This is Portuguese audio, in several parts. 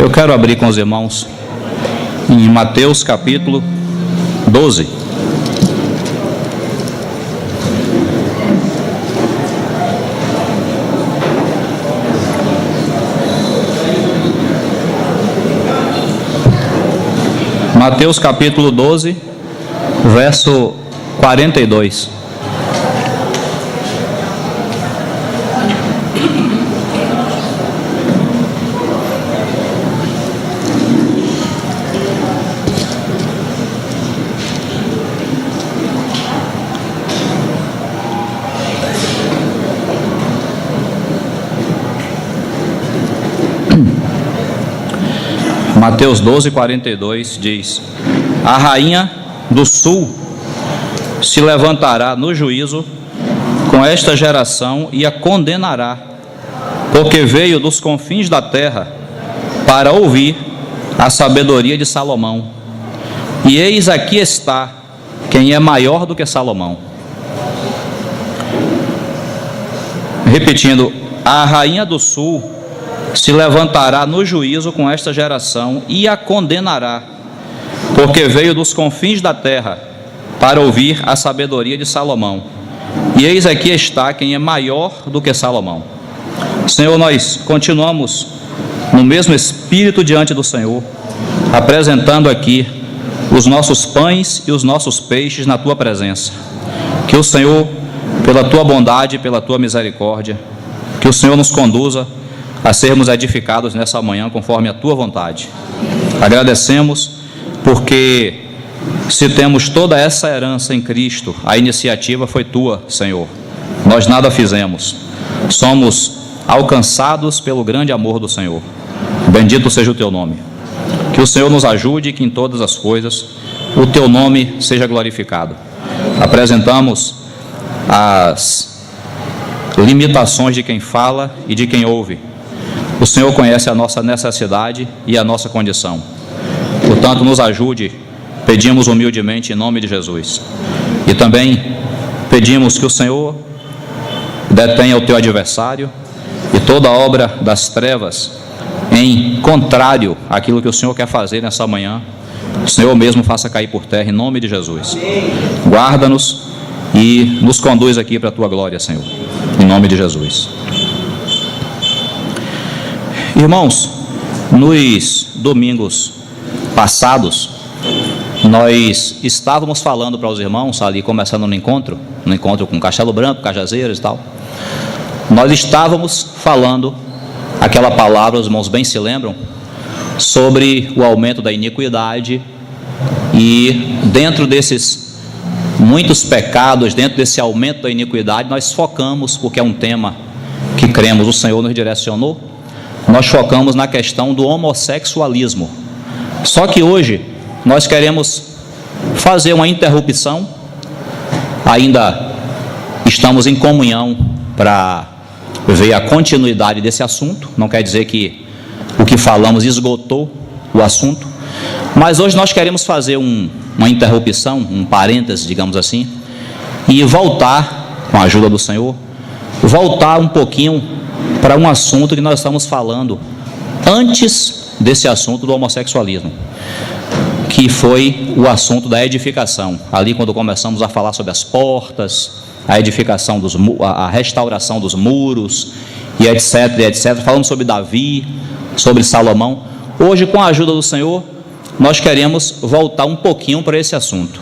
Eu quero abrir com os irmãos em Mateus capítulo 12. Mateus capítulo 12, verso 42. Mateus 12, 42 diz: a rainha do sul se levantará no juízo com esta geração e a condenará, porque veio dos confins da terra para ouvir a sabedoria de Salomão. E eis aqui está quem é maior do que Salomão. Repetindo, a rainha do sul se levantará no juízo com esta geração e a condenará, porque veio dos confins da terra para ouvir a sabedoria de Salomão. E eis aqui está quem é maior do que Salomão. Senhor, nós continuamos no mesmo espírito diante do Senhor, apresentando aqui os nossos pães e os nossos peixes na Tua presença. Que o Senhor, pela Tua bondade e pela Tua misericórdia, que o Senhor nos conduza a sermos edificados nessa manhã conforme a Tua vontade. Agradecemos porque se temos toda essa herança em Cristo, a iniciativa foi Tua, Senhor. Nós nada fizemos. Somos alcançados pelo grande amor do Senhor. Bendito seja o Teu nome. Que o Senhor nos ajude e que em todas as coisas o Teu nome seja glorificado. Apresentamos as limitações de quem fala e de quem ouve. O Senhor conhece a nossa necessidade e a nossa condição. Portanto, nos ajude, pedimos humildemente em nome de Jesus. E também pedimos que o Senhor detenha o teu adversário e toda obra das trevas em contrário àquilo que o Senhor quer fazer nessa manhã. O Senhor mesmo faça cair por terra em nome de Jesus. Guarda-nos e nos conduz aqui para a tua glória, Senhor, em nome de Jesus. Irmãos, nos domingos passados, nós estávamos falando para os irmãos, ali começando no encontro com Castelo Branco, Cajazeiras e tal, nós estávamos falando aquela palavra, os irmãos bem se lembram, sobre o aumento da iniquidade, e dentro desses muitos pecados, dentro desse aumento da iniquidade, nós focamos, porque é um tema que cremos, o Senhor nos direcionou, nós focamos na questão do homossexualismo. Só que hoje nós queremos fazer uma interrupção, ainda estamos em comunhão para ver a continuidade desse assunto, não quer dizer que o que falamos esgotou o assunto, mas hoje nós queremos fazer uma interrupção, um parêntese, digamos assim, e voltar, com a ajuda do Senhor, voltar um pouquinho para um assunto que nós estamos falando antes desse assunto do homossexualismo, que foi o assunto da edificação. Ali quando começamos a falar sobre as portas, a edificação a restauração dos muros, e etc, falamos sobre Davi, sobre Salomão. Hoje, com a ajuda do Senhor, nós queremos voltar um pouquinho para esse assunto.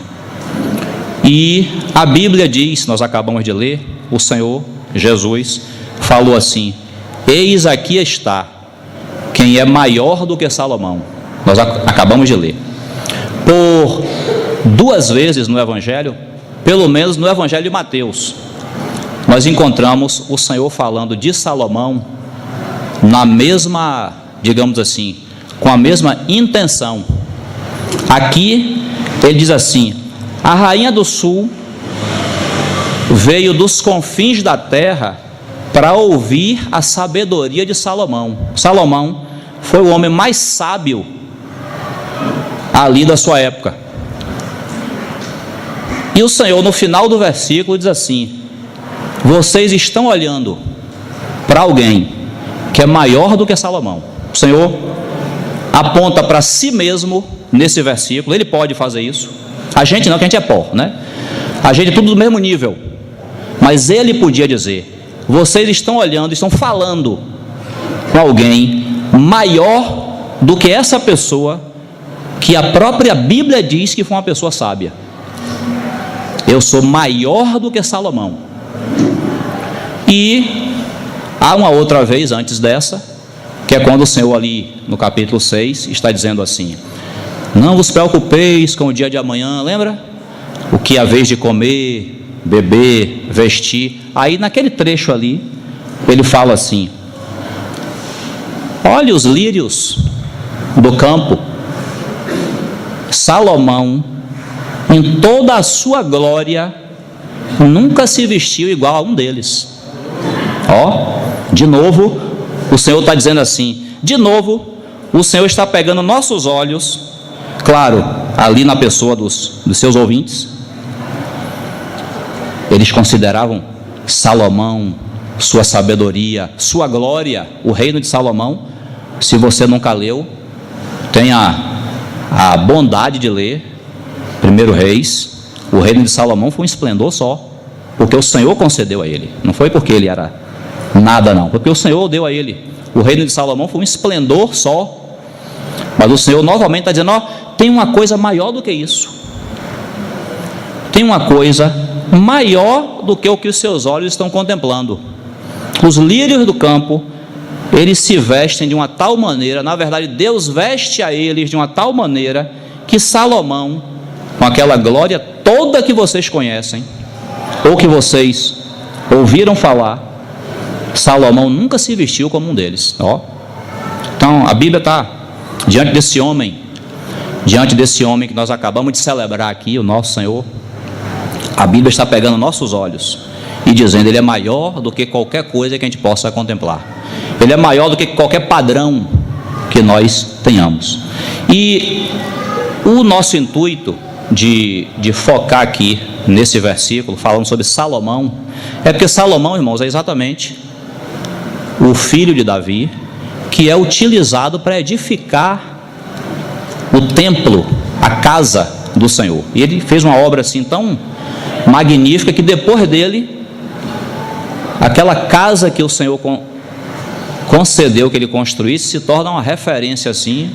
E a Bíblia diz, nós acabamos de ler, o Senhor Jesus falou assim: eis aqui está quem é maior do que Salomão. Nós acabamos de ler. Por duas vezes no Evangelho, pelo menos no Evangelho de Mateus, nós encontramos o Senhor falando de Salomão na mesma, digamos assim, com a mesma intenção. Aqui ele diz assim: a rainha do sul veio dos confins da terra para ouvir a sabedoria de Salomão. Salomão foi o homem mais sábio ali da sua época. E o Senhor, no final do versículo, diz assim: vocês estão olhando para alguém que é maior do que Salomão. O Senhor aponta para si mesmo nesse versículo. Ele pode fazer isso. A gente não, que a gente é pó, né? A gente é tudo do mesmo nível. Mas ele podia dizer: vocês estão olhando, estão falando com alguém maior do que essa pessoa, que a própria Bíblia diz que foi uma pessoa sábia. Eu sou maior do que Salomão. E há uma outra vez antes dessa, que é quando o Senhor ali no capítulo 6 está dizendo assim: não vos preocupeis com o dia de amanhã. Lembra? O que é vez de comer, beber, vestir. Aí naquele trecho ali, ele fala assim: olhe os lírios do campo. Salomão, em toda a sua glória, nunca se vestiu igual a um deles. Ó, de novo, o Senhor está dizendo assim, de novo, o Senhor está pegando nossos olhos, claro, ali na pessoa dos seus ouvintes. Eles consideravam Salomão, sua sabedoria, sua glória, o reino de Salomão. Se você nunca leu, tenha a bondade de ler 1 Reis. O reino de Salomão foi um esplendor só, porque o Senhor concedeu a ele. Não foi porque ele era nada, não, porque o Senhor deu a ele. O reino de Salomão foi um esplendor só. Mas o Senhor novamente está dizendo: ó, tem uma coisa maior do que isso. Tem uma coisa maior do que o que os seus olhos estão contemplando. Os lírios do campo, eles se vestem de uma tal maneira, na verdade Deus veste a eles de uma tal maneira, que Salomão, com aquela glória toda que vocês conhecem, ou que vocês ouviram falar, Salomão nunca se vestiu como um deles. Ó. Então a Bíblia está diante desse homem que nós acabamos de celebrar aqui, o nosso Senhor. A Bíblia está pegando nossos olhos e dizendo: ele é maior do que qualquer coisa que a gente possa contemplar. Ele é maior do que qualquer padrão que nós tenhamos. E o nosso intuito de focar aqui nesse versículo, falando sobre Salomão, é porque Salomão, irmãos, é exatamente o filho de Davi, que é utilizado para edificar o templo, a casa do Senhor. E ele fez uma obra assim tão magnífica que depois dele, aquela casa que o Senhor concedeu que ele construísse se torna uma referência assim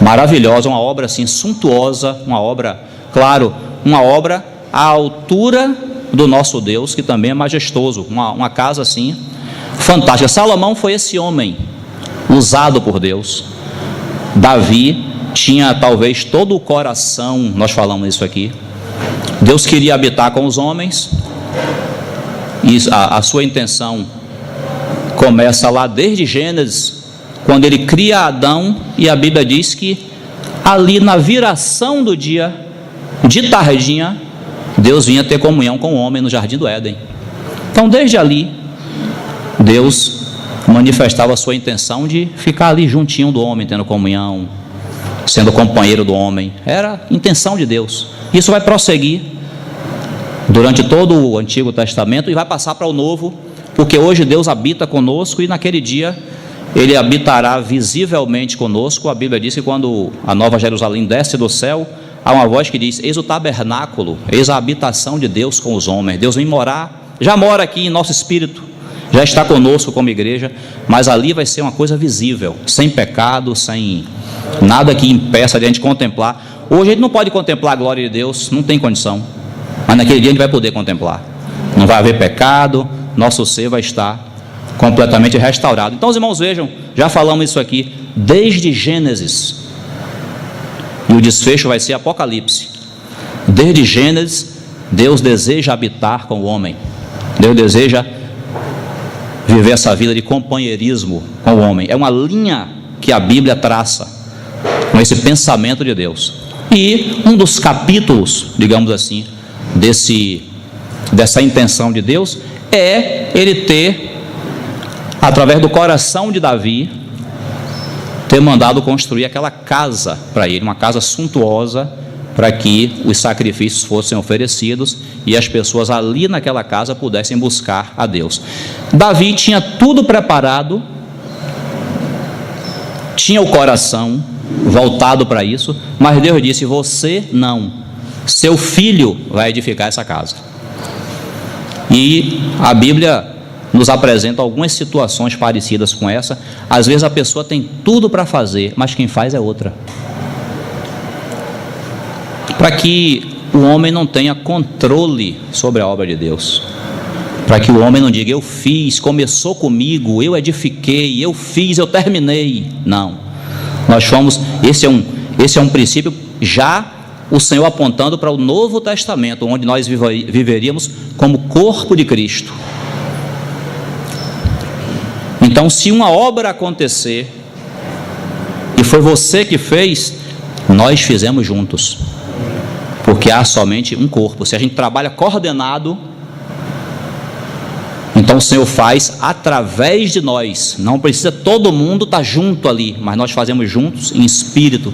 maravilhosa, uma obra assim suntuosa, uma obra, claro, uma obra à altura do nosso Deus, que também é majestoso, uma casa assim fantástica. Salomão foi esse homem usado por Deus. Davi tinha talvez todo o coração, nós falamos isso aqui, Deus queria habitar com os homens, e a sua intenção começa lá desde Gênesis, quando ele cria Adão, e a Bíblia diz que ali na viração do dia, de tardinha, Deus vinha ter comunhão com o homem no jardim do Éden. Então desde ali, Deus manifestava a sua intenção de ficar ali juntinho do homem, tendo comunhão, sendo companheiro do homem. Era a intenção de Deus. Isso vai prosseguir durante todo o Antigo Testamento e vai passar para o Novo, porque hoje Deus habita conosco e naquele dia Ele habitará visivelmente conosco. A Bíblia diz que quando a Nova Jerusalém desce do céu, há uma voz que diz: eis o tabernáculo, eis a habitação de Deus com os homens. Deus vem morar, já mora aqui em nosso espírito, já está conosco como igreja, mas ali vai ser uma coisa visível, sem pecado, sem nada que impeça de a gente contemplar. Hoje a gente não pode contemplar a glória de Deus, não tem condição, mas naquele dia a gente vai poder contemplar. Não vai haver pecado, nosso ser vai estar completamente restaurado. Então os irmãos vejam, já falamos isso aqui desde Gênesis, e o desfecho vai ser Apocalipse. Desde Gênesis, Deus deseja habitar com o homem, Deus deseja viver essa vida de companheirismo com o homem. É uma linha que a Bíblia traça com esse pensamento de Deus. E um dos capítulos, digamos assim, dessa intenção de Deus é Ele ter, através do coração de Davi, ter mandado construir aquela casa para ele, uma casa suntuosa, para que os sacrifícios fossem oferecidos e as pessoas ali naquela casa pudessem buscar a Deus. Davi tinha tudo preparado, tinha o coração voltado para isso, mas Deus disse: você não, seu filho vai edificar essa casa. E a Bíblia nos apresenta algumas situações parecidas com essa. Às vezes a pessoa tem tudo para fazer, mas quem faz é outra. Para que o homem não tenha controle sobre a obra de Deus, para que o homem não diga: eu fiz, começou comigo, eu edifiquei, eu fiz, eu terminei. Não, nós fomos, esse é um princípio já o Senhor apontando para o Novo Testamento, onde nós viveríamos como corpo de Cristo. Então, se uma obra acontecer e foi você que fez, nós fizemos juntos, porque há somente um corpo. Se a gente trabalha coordenado, então o Senhor faz através de nós. Não precisa todo mundo estar junto ali, mas nós fazemos juntos em espírito,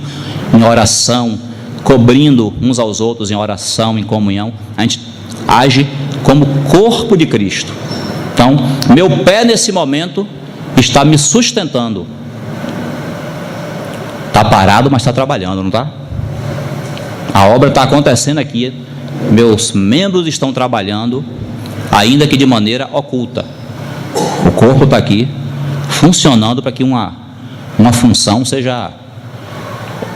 em oração, cobrindo uns aos outros em oração, em comunhão. A gente age como corpo de Cristo. Então, meu pé nesse momento está me sustentando. Está parado, mas está trabalhando, não está? A obra está acontecendo aqui, meus membros estão trabalhando, ainda que de maneira oculta. O corpo está aqui, funcionando para que uma função seja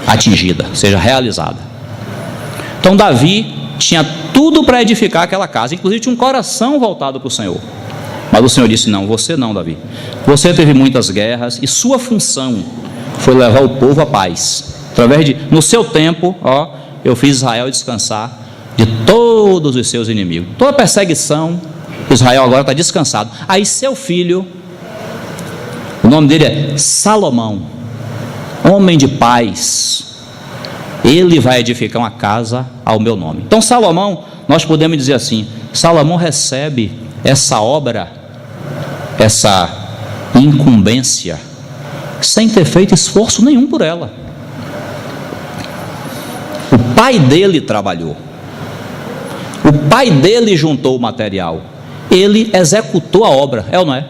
atingida, seja realizada. Então Davi tinha tudo para edificar aquela casa, inclusive tinha um coração voltado para o Senhor. Mas o Senhor disse: não, você não, Davi. Você teve muitas guerras e sua função foi levar o povo à paz. No seu tempo, eu fiz Israel descansar de todos os seus inimigos. Toda perseguição, Israel agora está descansado. Aí seu filho, o nome dele é Salomão, homem de paz, ele vai edificar uma casa ao meu nome. Então Salomão, nós podemos dizer assim, Salomão recebe essa obra, essa incumbência, sem ter feito esforço nenhum por ela. O pai dele trabalhou, o pai dele juntou o material, ele executou a obra, é ou não é?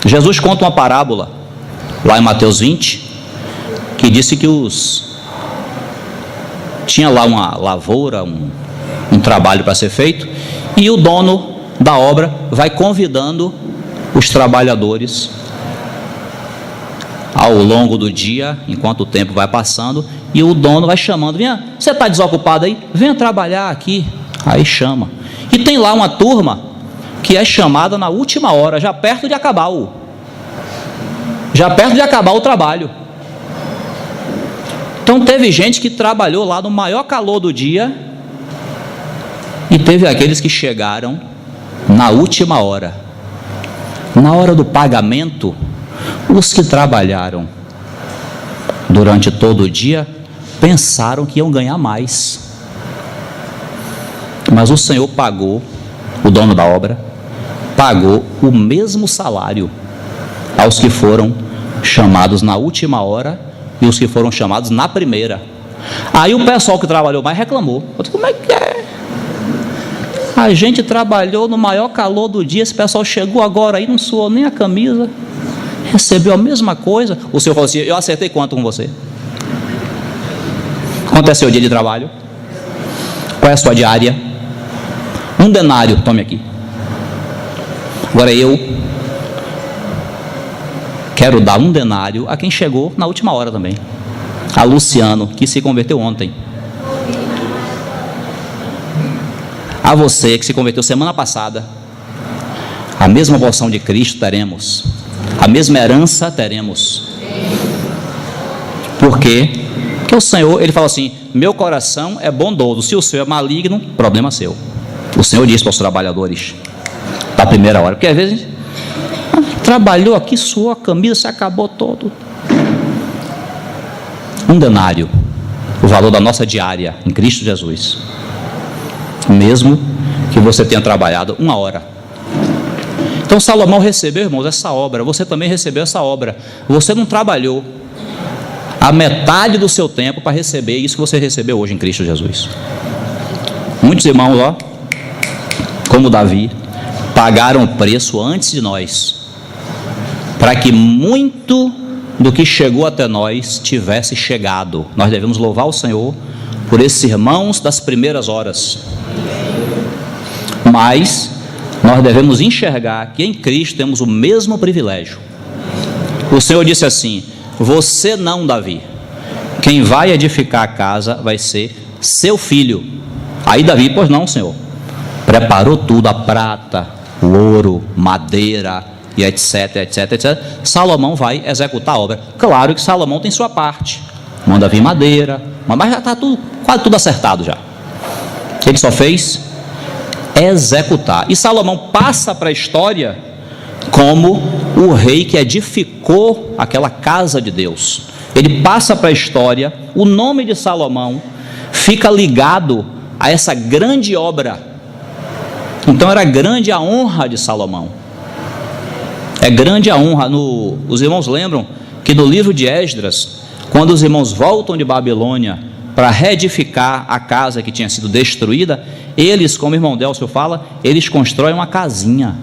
Jesus conta uma parábola lá em Mateus 20, que disse que tinha lá uma lavoura, um trabalho para ser feito, e o dono da obra vai convidando os trabalhadores ao longo do dia, enquanto o tempo vai passando, e o dono vai chamando: venha, você está desocupado aí? Venha trabalhar aqui. Aí chama, e tem lá uma turma que é chamada na última hora, já perto de acabar o trabalho. Então teve gente que trabalhou lá no maior calor do dia, e teve aqueles que chegaram na última hora. Na hora do pagamento, os que trabalharam durante todo o dia pensaram que iam ganhar mais, mas o Senhor pagou, o dono da obra pagou o mesmo salário aos que foram chamados na última hora e os que foram chamados na primeira. Aí o pessoal que trabalhou mais reclamou: como é que é? A gente trabalhou no maior calor do dia, esse pessoal chegou agora aí, não suou nem a camisa, recebeu a mesma coisa. O Senhor falou assim: eu acertei quanto com você? Quanto é seu dia de trabalho? Qual é a sua diária? 1 denário, tome aqui. Agora eu quero dar 1 denário a quem chegou na última hora também. A Luciano, que se converteu ontem. A você que se converteu semana passada, a mesma porção de Cristo teremos, a mesma herança teremos. Por quê? Porque o Senhor, ele fala assim: meu coração é bondoso, se o seu é maligno, problema seu. O Senhor diz para os trabalhadores da primeira hora, porque às vezes trabalhou aqui, suou a camisa, se acabou todo. 1 denário, o valor da nossa diária em Cristo Jesus, mesmo que você tenha trabalhado 1 hora. Então Salomão recebeu, irmãos, essa obra. Você também recebeu essa obra. Você não trabalhou a metade do seu tempo para receber isso que você recebeu hoje em Cristo Jesus. Muitos irmãos, como Davi, pagaram o preço antes de nós, para que muito do que chegou até nós tivesse chegado. Nós devemos louvar o Senhor por esses irmãos das primeiras horas. Mas nós devemos enxergar que em Cristo temos o mesmo privilégio. O Senhor disse assim: você não, Davi, quem vai edificar a casa vai ser seu filho. Aí Davi: pois não, Senhor. Preparou tudo, a prata, o ouro, madeira, e etc, etc, etc. Salomão vai executar a obra. Claro que Salomão tem sua parte, manda vir madeira, mas já está quase tudo acertado já. Ele só fez executar. E Salomão passa para a história como o rei que edificou aquela casa de Deus. Ele passa para a história, o nome de Salomão fica ligado a essa grande obra. Então era grande a honra de Salomão. É grande a honra. Os irmãos lembram que no livro de Esdras, quando os irmãos voltam de Babilônia para reedificar a casa que tinha sido destruída, eles, como o irmão Delcio fala, eles constroem uma casinha.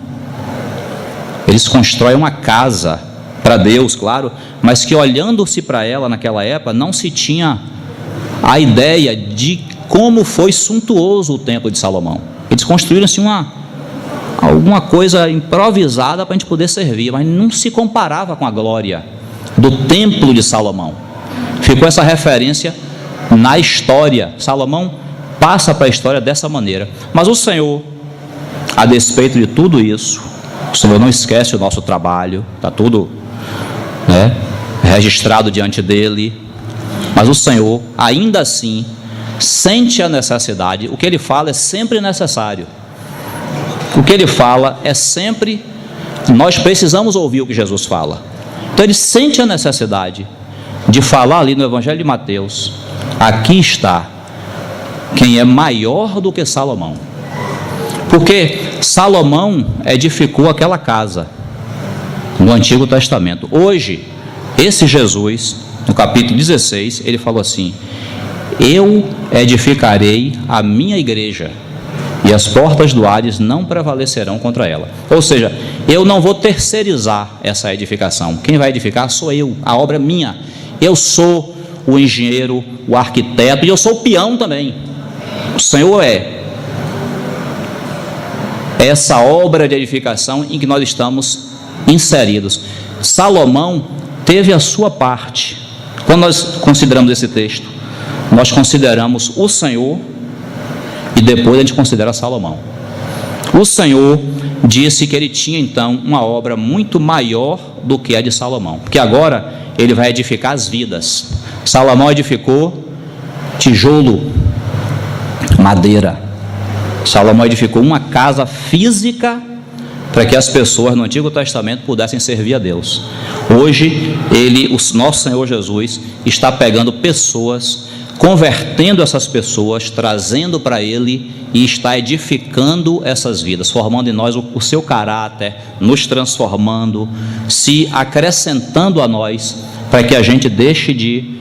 Eles constroem uma casa para Deus, claro, mas que olhando-se para ela naquela época, não se tinha a ideia de como foi suntuoso o templo de Salomão. Eles construíram assim alguma coisa improvisada para a gente poder servir, mas não se comparava com a glória do templo de Salomão. Ficou essa referência na história. Salomão passa para a história dessa maneira. Mas o Senhor, a despeito de tudo isso, o Senhor não esquece o nosso trabalho, está tudo registrado diante dele, mas o Senhor ainda assim sente a necessidade. O que ele fala é sempre necessário. O que ele fala é sempre, nós precisamos ouvir o que Jesus fala. Então ele sente a necessidade de falar ali no Evangelho de Mateus: aqui está quem é maior do que Salomão. Porque Salomão edificou aquela casa no Antigo Testamento. Hoje, esse Jesus, no capítulo 16, ele falou assim: eu edificarei a minha igreja, e as portas do Hades não prevalecerão contra ela. Ou seja, eu não vou terceirizar essa edificação. Quem vai edificar sou eu, a obra é minha. Eu sou o engenheiro, o arquiteto, e eu sou o peão também. O Senhor é essa obra de edificação em que nós estamos inseridos. Salomão teve a sua parte. Quando nós consideramos esse texto, nós consideramos o Senhor e depois a gente considera Salomão. O Senhor disse que ele tinha então uma obra muito maior do que a de Salomão, porque agora ele vai edificar as vidas. Salomão edificou tijolo, madeira. Salomão edificou uma casa física para que as pessoas no Antigo Testamento pudessem servir a Deus. Hoje, o nosso Senhor Jesus está pegando pessoas, convertendo essas pessoas, trazendo para Ele e está edificando essas vidas, formando em nós o seu caráter, nos transformando, se acrescentando a nós, para que a gente deixe de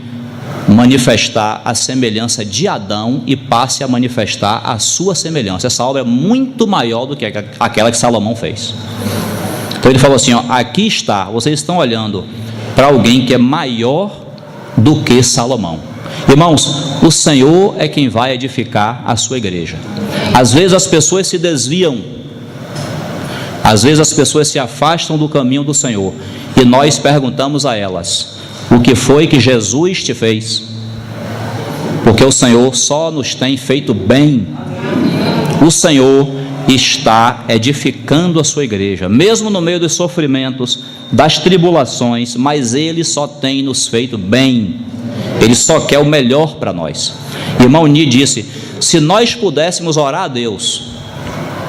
manifestar a semelhança de Adão e passe a manifestar a sua semelhança. Essa obra é muito maior do que aquela que Salomão fez. Então ele falou assim: aqui está, vocês estão olhando para alguém que é maior do que Salomão. Irmãos, o Senhor é quem vai edificar a sua igreja. Às vezes as pessoas se desviam, às vezes as pessoas se afastam do caminho do Senhor, e nós perguntamos a elas: o que foi que Jesus te fez? Porque o Senhor só nos tem feito bem. O Senhor está edificando a sua igreja, mesmo no meio dos sofrimentos, das tribulações, mas Ele só tem nos feito bem. Ele só quer o melhor para nós. Irmão Ni disse: se nós pudéssemos orar a Deus,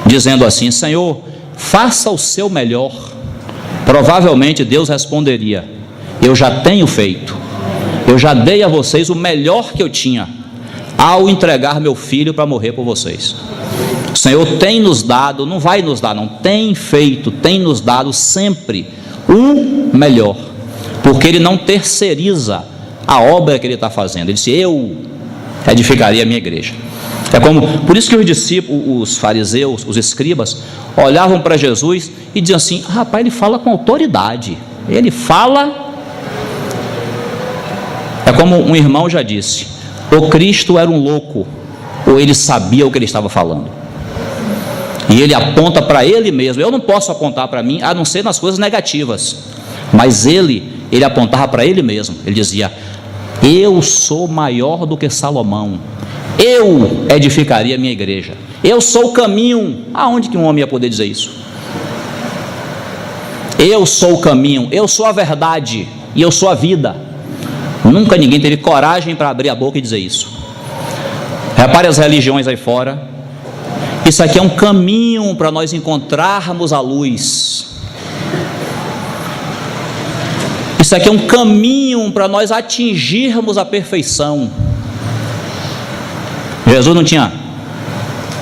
dizendo assim: Senhor, faça o seu melhor, provavelmente Deus responderia: eu já tenho feito, eu já dei a vocês o melhor que eu tinha, ao entregar meu filho para morrer por vocês. O Senhor tem nos dado, não vai nos dar não, tem feito, tem nos dado sempre o melhor, porque Ele não terceiriza a obra que Ele está fazendo. Ele disse: eu edificaria a minha igreja. Por isso que os discípulos, os fariseus, os escribas, olhavam para Jesus e diziam assim: rapaz, Ele fala com autoridade, Ele fala É como um irmão já disse: o Cristo era um louco, ou ele sabia o que ele estava falando. E ele aponta para ele mesmo. Eu não posso apontar para mim, a não ser nas coisas negativas. Mas ele apontava para ele mesmo. Ele dizia: eu sou maior do que Salomão. Eu edificaria a minha igreja. Eu sou o caminho. Aonde que um homem ia poder dizer isso? Eu sou o caminho, eu sou a verdade e eu sou a vida. Nunca ninguém teve coragem para abrir a boca e dizer isso. Repare as religiões aí fora. Isso aqui é um caminho para nós encontrarmos a luz. Isso aqui é um caminho para nós atingirmos a perfeição. Jesus não tinha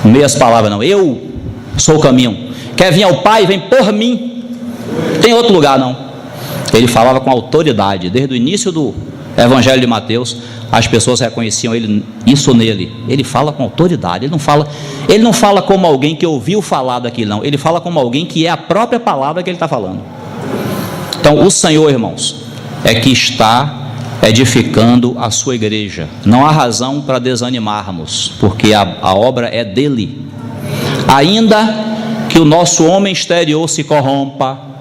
meias palavras, não. Eu sou o caminho. Quer vir ao Pai? Vem por mim. Tem outro lugar, não. Ele falava com autoridade. Desde o início do Evangelho de Mateus, as pessoas reconheciam isso nele. Ele fala com autoridade. Ele não fala como alguém que ouviu falar daquilo, não. Ele fala como alguém que é a própria palavra que ele está falando. Então, o Senhor, irmãos, é que está edificando a sua igreja. Não há razão para desanimarmos, porque a obra é dele. Ainda que o nosso homem exterior se corrompa,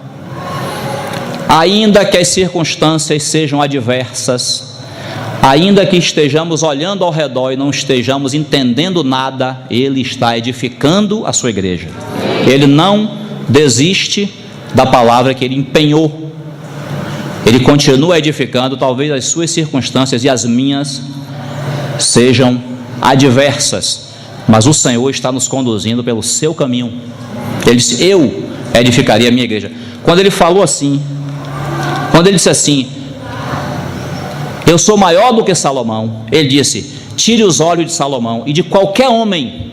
ainda que as circunstâncias sejam adversas, ainda que estejamos olhando ao redor e não estejamos entendendo nada, ele está edificando a sua igreja. Ele não desiste da palavra que ele empenhou. Ele continua edificando. Talvez as suas circunstâncias e as minhas sejam adversas, mas o Senhor está nos conduzindo pelo seu caminho. Ele disse: eu edificaria a minha igreja. Quando ele falou assim, quando ele disse assim: eu sou maior do que Salomão, ele disse: tire os olhos de Salomão e de qualquer homem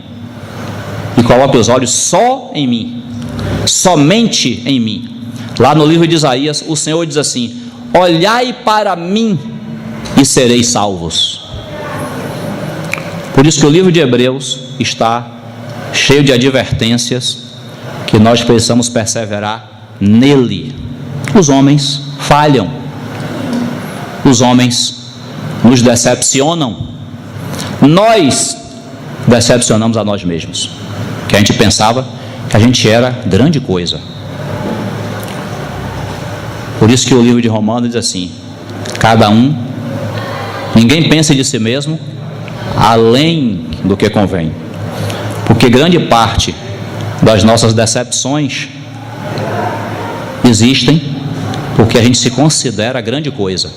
e coloque os olhos só em mim, somente em mim. Lá no livro de Isaías, o Senhor diz assim: olhai para mim e sereis salvos. Por isso que o livro de Hebreus está cheio de advertências que nós precisamos perseverar nele. Os homens falham, os homens nos decepcionam, nós decepcionamos a nós mesmos, que a gente pensava que a gente era grande coisa. Por isso que o livro de Romanos diz assim: ninguém pensa de si mesmo além do que convém, porque grande parte das nossas decepções existem porque a gente se considera grande coisa.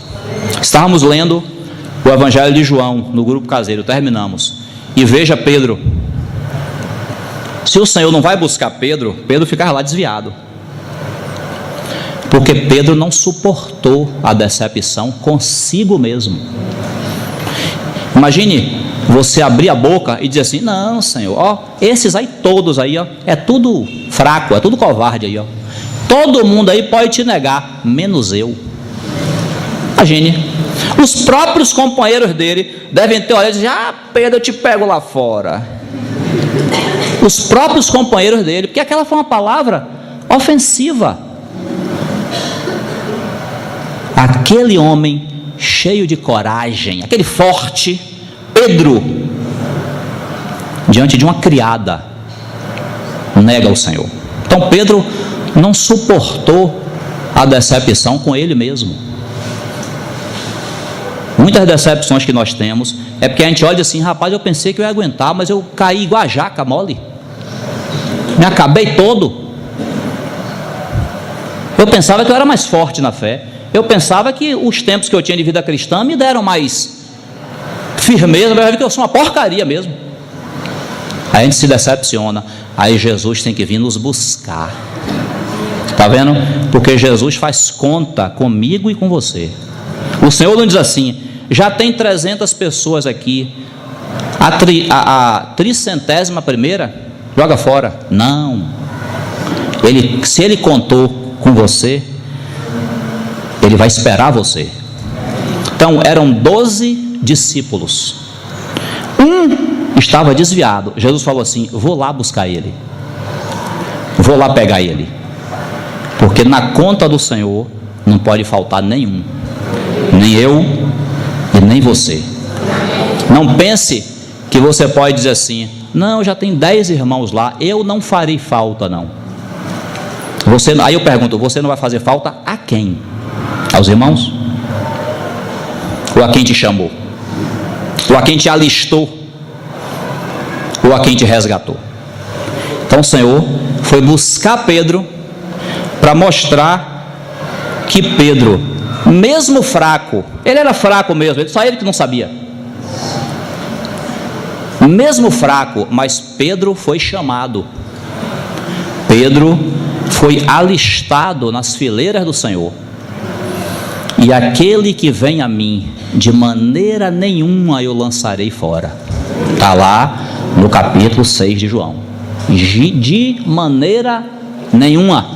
Estávamos lendo o Evangelho de João no grupo caseiro, terminamos, e veja Pedro. Se o Senhor não vai buscar Pedro, Pedro ficava lá desviado, porque Pedro não suportou a decepção consigo mesmo. Imagine você abrir a boca e dizer assim: não, Senhor, ó, esses aí todos aí, ó, é tudo fraco, é tudo covarde aí, ó. Todo mundo aí pode te negar, menos eu. Imagine, os próprios companheiros dele devem ter olhado e dizer: ah, Pedro, eu te pego lá fora. Os próprios companheiros dele, porque aquela foi uma palavra ofensiva. Aquele homem cheio de coragem, aquele forte Pedro, diante de uma criada, nega o Senhor. Então Pedro não suportou a decepção com ele mesmo. Muitas decepções que nós temos é porque a gente olha assim: rapaz, eu pensei que eu ia aguentar, mas eu caí igual a jaca mole, me acabei todo. Eu pensava que eu era mais forte na fé, eu pensava que os tempos que eu tinha de vida cristã me deram mais firmeza, mas eu vi que eu sou uma porcaria mesmo. Aí a gente se decepciona. Aí Jesus tem que vir nos buscar. Está vendo? Porque Jesus faz conta comigo e com você. O Senhor não diz assim: já tem 300 pessoas aqui, a 300ª, joga fora. Não. Se Ele contou com você, Ele vai esperar você. Então eram 12 discípulos. Um estava desviado. Jesus falou assim: vou lá buscar ele, vou lá pegar ele, porque na conta do Senhor não pode faltar nenhum, nem eu, e nem você. Não pense que você pode dizer assim: não, já tem 10 irmãos lá, eu não farei falta não. Aí eu pergunto, você não vai fazer falta a quem? Aos irmãos? Ou a quem te chamou? Ou a quem te alistou? Ou a quem te resgatou? Então o Senhor foi buscar Pedro para mostrar que Pedro, mesmo fraco, ele era fraco mesmo, só ele que não sabia. Mesmo fraco, mas Pedro foi chamado. Pedro foi alistado nas fileiras do Senhor. E aquele que vem a mim, de maneira nenhuma eu lançarei fora. Está lá no capítulo 6 de João. De maneira nenhuma.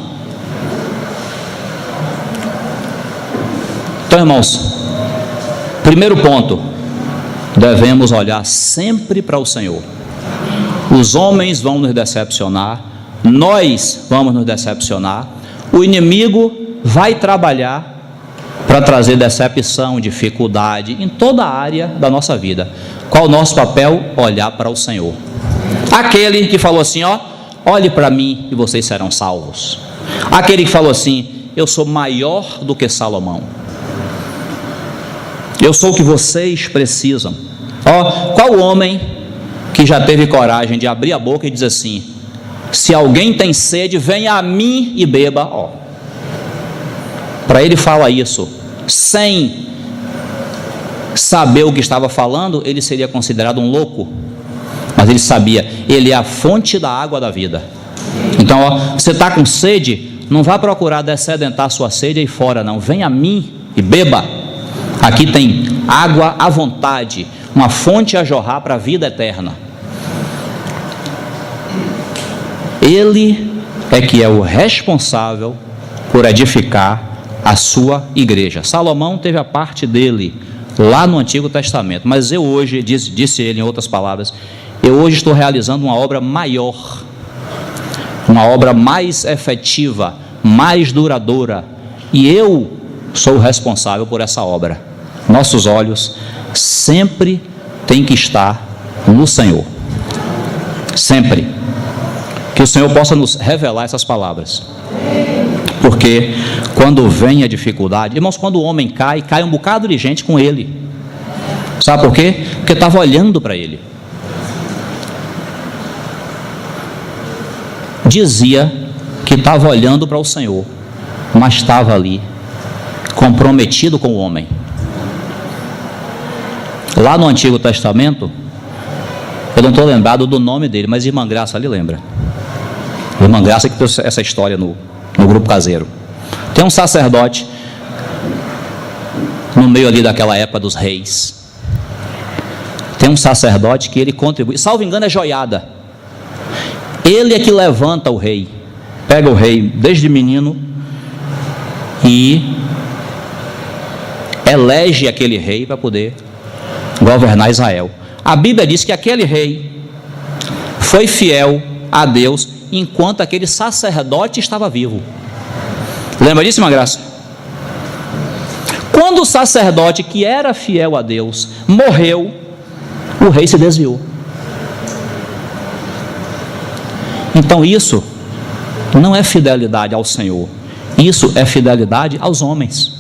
Então, irmãos, primeiro ponto, devemos olhar sempre para o Senhor. Os homens vão nos decepcionar, nós vamos nos decepcionar, o inimigo vai trabalhar para trazer decepção, dificuldade em toda a área da nossa vida. Qual o nosso papel? Olhar para o Senhor. Aquele que falou assim, olhe para mim e vocês serão salvos. Aquele que falou assim, eu sou maior do que Salomão, eu sou o que vocês precisam. Qual homem que já teve coragem de abrir a boca e dizer assim: se alguém tem sede, venha a mim e beba. Para ele falar isso sem saber o que estava falando, ele seria considerado um louco. Mas ele sabia, ele é a fonte da água da vida. Então, você está com sede, não vá procurar dessedentar sua sede aí fora não, venha a mim e beba. Aqui tem água à vontade, uma fonte a jorrar para a vida eterna. Ele é que é o responsável por edificar a sua igreja. Salomão teve a parte dele lá no Antigo Testamento, mas eu hoje, disse ele em outras palavras, eu hoje estou realizando uma obra maior, uma obra mais efetiva, mais duradoura, e eu sou o responsável por essa obra. Nossos olhos sempre têm que estar no Senhor, sempre. Que o Senhor possa nos revelar essas palavras, porque quando vem a dificuldade, irmãos, quando o homem cai um bocado de gente com ele. Sabe por quê? Porque estava olhando para ele. Dizia que estava olhando para o Senhor, mas estava ali comprometido com o homem. Lá no Antigo Testamento, eu não estou lembrado do nome dele, mas Irmã Graça ali lembra. Irmã Graça que trouxe essa história no grupo caseiro. Tem um sacerdote no meio ali daquela época dos reis. Tem um sacerdote que ele contribui, salvo engano é joiada. Ele é que levanta o rei, pega o rei desde menino e elege aquele rei para poder governar Israel. A Bíblia diz que aquele rei foi fiel a Deus enquanto aquele sacerdote estava vivo. Lembra disso, irmã Graça? Quando o sacerdote que era fiel a Deus morreu, o rei se desviou. Então isso não é fidelidade ao Senhor, isso é fidelidade aos homens.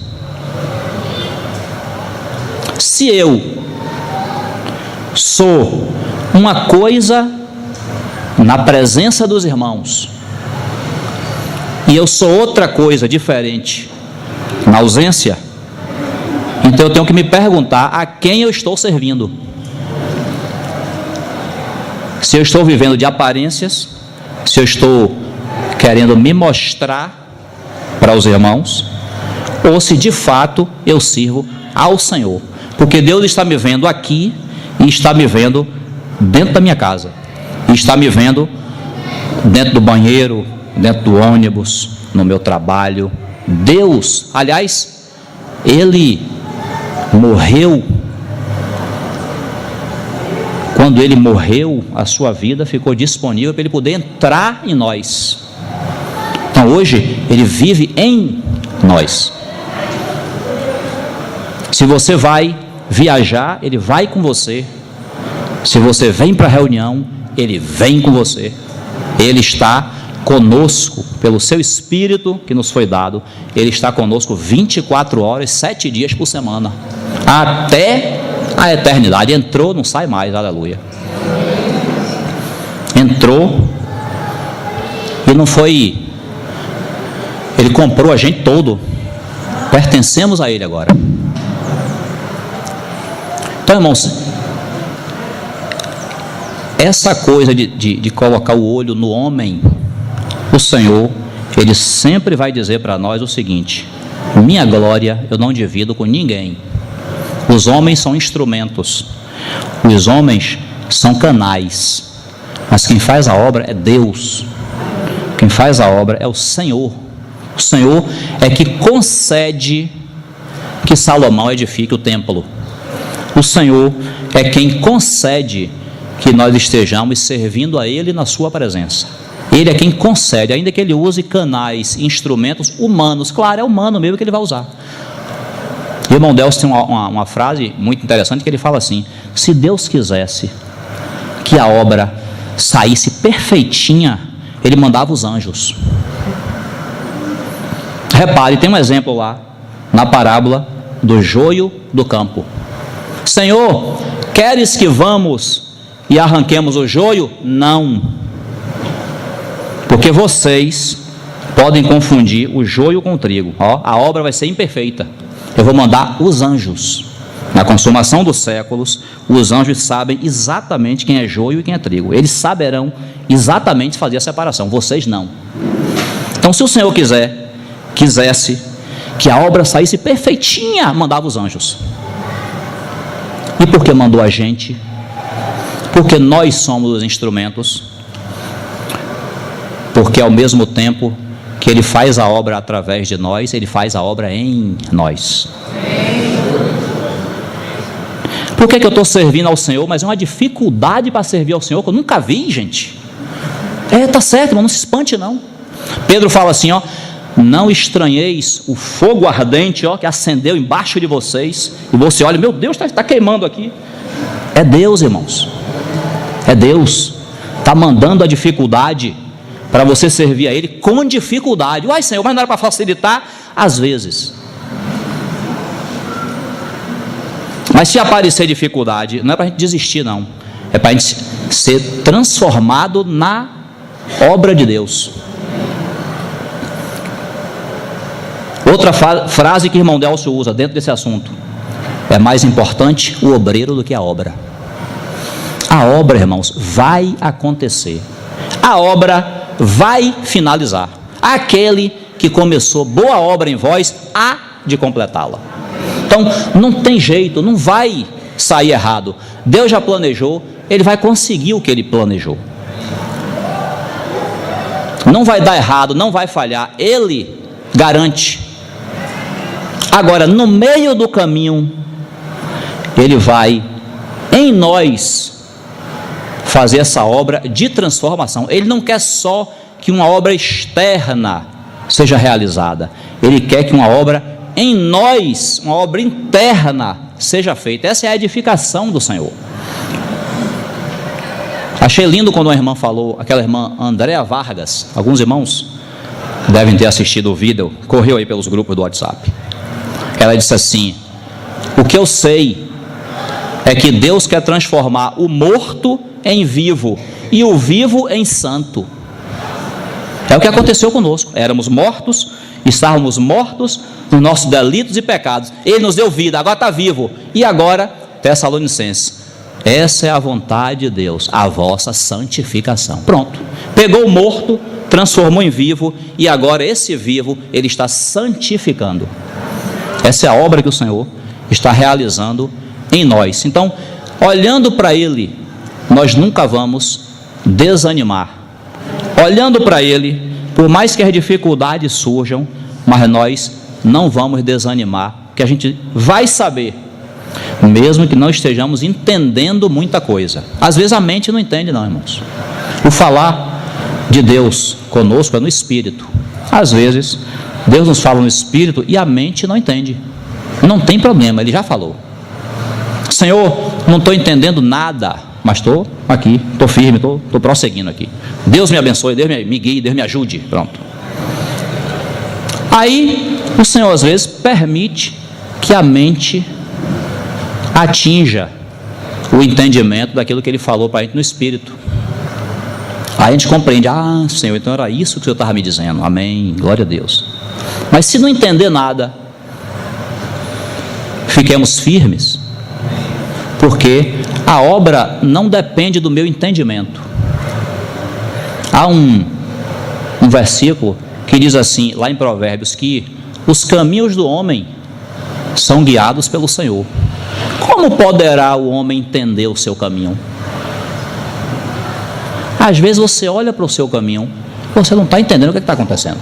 Se eu sou uma coisa na presença dos irmãos e eu sou outra coisa diferente na ausência, então eu tenho que me perguntar a quem eu estou servindo. Se eu estou vivendo de aparências, se eu estou querendo me mostrar para os irmãos, ou se de fato eu sirvo ao Senhor, porque Deus está me vendo aqui e está me vendo dentro da minha casa, e está me vendo dentro do banheiro, dentro do ônibus, no meu trabalho. Deus, aliás, Ele morreu. Quando Ele morreu, a sua vida ficou disponível para Ele poder entrar em nós. Então hoje Ele vive em nós. Se você vai viajar, Ele vai com você. Se você vem para a reunião, Ele vem com você. Ele está conosco, pelo seu Espírito que nos foi dado. Ele está conosco 24 horas, 7 dias por semana, até a eternidade. Entrou, não sai mais, aleluia. Entrou, e não foi, Ele comprou a gente todo, pertencemos a Ele agora. Então, irmãos, essa coisa de colocar o olho no homem, o Senhor, Ele sempre vai dizer para nós o seguinte: minha glória eu não divido com ninguém. Os homens são instrumentos, os homens são canais, mas quem faz a obra é Deus. Quem faz a obra é o Senhor. O Senhor é que concede que Salomão edifique o templo. O Senhor é quem concede que nós estejamos servindo a Ele na sua presença. Ele é quem concede, ainda que Ele use canais, instrumentos humanos. Claro, é humano mesmo que Ele vai usar. O irmão Delcio tem uma frase muito interessante que ele fala assim: se Deus quisesse que a obra saísse perfeitinha, Ele mandava os anjos. Repare, tem um exemplo lá na parábola do joio do campo. Senhor, queres que vamos e arranquemos o joio? Não, porque vocês podem confundir o joio com o trigo. A obra vai ser imperfeita. Eu vou mandar os anjos. Na consumação dos séculos, os anjos sabem exatamente quem é joio e quem é trigo. Eles saberão exatamente fazer a separação, vocês não. Então, se o Senhor quisesse que a obra saísse perfeitinha, mandava os anjos. E por que mandou a gente? Porque nós somos os instrumentos. Porque ao mesmo tempo que Ele faz a obra através de nós, Ele faz a obra em nós. Por que eu estou servindo ao Senhor? Mas é uma dificuldade para servir ao Senhor que eu nunca vi, gente. Está certo, mas não se espante não. Pedro fala assim, não estranheis o fogo ardente, que acendeu embaixo de vocês, e você olha, meu Deus, está queimando aqui. É Deus, irmãos, é Deus, está mandando a dificuldade para você servir a Ele com dificuldade. Uai, Senhor, mas não era para facilitar? Às vezes. Mas se aparecer dificuldade, não é para a gente desistir não, é para a gente ser transformado na obra de Deus. Outra frase que o irmão Delcio usa dentro desse assunto: é mais importante o obreiro do que a obra. A obra, irmãos, vai acontecer, a obra vai finalizar. Aquele que começou boa obra em vós há de completá-la. Então não tem jeito, não vai sair errado. Deus já planejou, Ele vai conseguir o que Ele planejou. Não vai dar errado, não vai falhar, Ele garante. Agora, no meio do caminho, Ele vai em nós fazer essa obra de transformação. Ele não quer só que uma obra externa seja realizada, Ele quer que uma obra em nós, uma obra interna seja feita. Essa é a edificação do Senhor. Achei lindo quando uma irmã falou, aquela irmã Andréa Vargas. Alguns irmãos devem ter assistido o vídeo, correu aí pelos grupos do WhatsApp. Ela disse assim: o que eu sei é que Deus quer transformar o morto em vivo e o vivo em santo. É o que aconteceu conosco. Éramos mortos, estávamos mortos nos nossos delitos e pecados. Ele nos deu vida, agora está vivo. E agora, Tessalonicenses, essa é a vontade de Deus, a vossa santificação. Pronto, pegou o morto, transformou em vivo, e agora esse vivo Ele está santificando. Essa é a obra que o Senhor está realizando em nós. Então, olhando para Ele, nós nunca vamos desanimar. Olhando para Ele, por mais que as dificuldades surjam, mas nós não vamos desanimar, porque a gente vai saber, mesmo que não estejamos entendendo muita coisa. Às vezes a mente não entende não, irmãos. O falar de Deus conosco é no Espírito. Às vezes Deus nos fala no Espírito e a mente não entende. Não tem problema, Ele já falou. Senhor, não estou entendendo nada, mas estou aqui, estou firme, estou prosseguindo aqui. Deus me abençoe, Deus me guie, Deus me ajude. Pronto. Aí o Senhor às vezes permite que a mente atinja o entendimento daquilo que Ele falou para a gente no Espírito. Aí a gente compreende, Senhor, então era isso que o Senhor estava me dizendo. Amém, glória a Deus. Mas se não entender nada, fiquemos firmes, porque a obra não depende do meu entendimento. Há um versículo que diz assim, lá em Provérbios, que os caminhos do homem são guiados pelo Senhor. Como poderá o homem entender o seu caminho? Às vezes você olha para o seu caminho, você não está entendendo o que está acontecendo.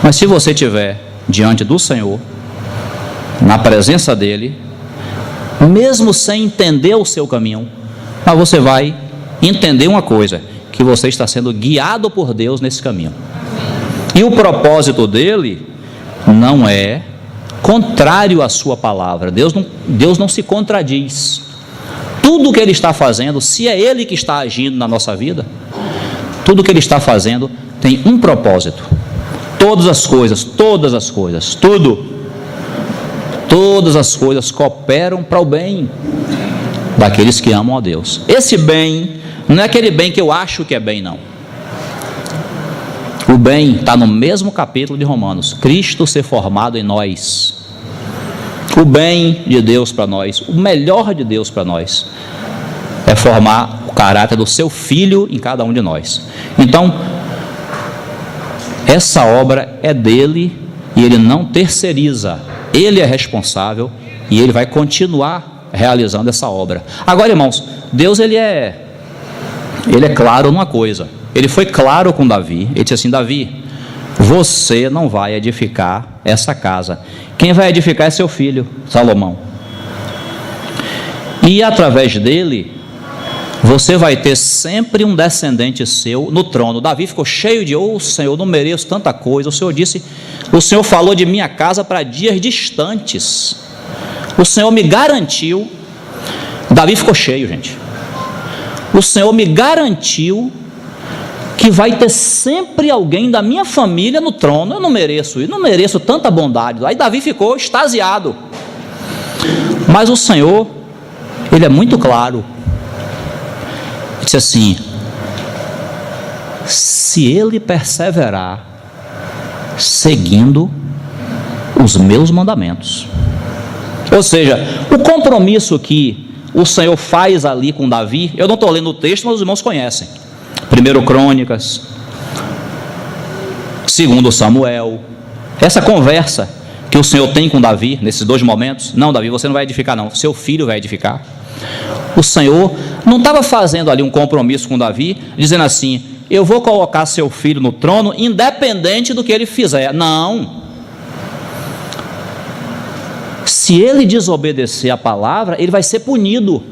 Mas se você estiver diante do Senhor, na presença dEle, mesmo sem entender o seu caminho, mas você vai entender uma coisa, que você está sendo guiado por Deus nesse caminho. E o propósito dEle não é contrário à sua palavra. Deus não se contradiz. Tudo que Ele está fazendo, se é Ele que está agindo na nossa vida, tudo que Ele está fazendo tem um propósito. Todas as coisas, todas as coisas cooperam para o bem daqueles que amam a Deus. Esse bem não é aquele bem que eu acho que é bem, não. O bem está no mesmo capítulo de Romanos. Cristo ser formado em nós. O bem de Deus para nós, o melhor de Deus para nós, é formar o caráter do seu Filho em cada um de nós. Então, essa obra é dele e ele não terceiriza. Ele é responsável e ele vai continuar realizando essa obra. Agora, irmãos, Deus ele é claro numa coisa. Ele foi claro com Davi. Ele disse assim: Davi, você não vai edificar essa casa. Quem vai edificar é seu filho, Salomão. E através dele, você vai ter sempre um descendente seu no trono. Davi ficou cheio de, Senhor, eu não mereço tanta coisa. O Senhor falou de minha casa para dias distantes. O Senhor me garantiu. Davi ficou cheio, gente. O Senhor me garantiu que vai ter sempre alguém da minha família no trono. Eu não mereço tanta bondade. Aí Davi ficou extasiado. Mas o Senhor, ele é muito claro. Ele disse assim: se ele perseverar seguindo os meus mandamentos. Ou seja, o compromisso que o Senhor faz ali com Davi, eu não estou lendo o texto, mas os irmãos conhecem. 1 Crônicas, 2 Samuel, essa conversa que o Senhor tem com Davi, nesses dois momentos. Não, Davi, você não vai edificar não, seu filho vai edificar. O Senhor não estava fazendo ali um compromisso com Davi, dizendo assim: eu vou colocar seu filho no trono, independente do que ele fizer. Não. Se ele desobedecer a palavra, ele vai ser punido,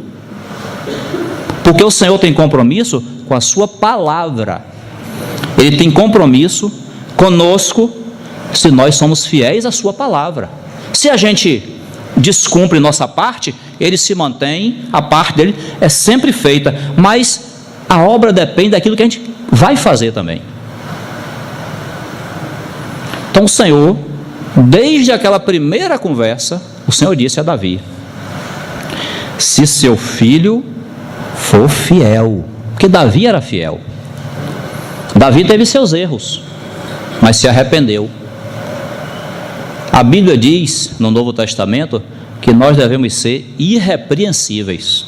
porque o Senhor tem compromisso com a sua palavra. Ele tem compromisso conosco se nós somos fiéis à sua palavra. Se a gente descumpre nossa parte, ele se mantém, a parte dele é sempre feita, mas a obra depende daquilo que a gente vai fazer também. Então o Senhor, desde aquela primeira conversa, o Senhor disse a Davi: se seu filho for fiel, porque Davi era fiel. Davi teve seus erros, mas se arrependeu. A Bíblia diz no Novo Testamento que nós devemos ser irrepreensíveis.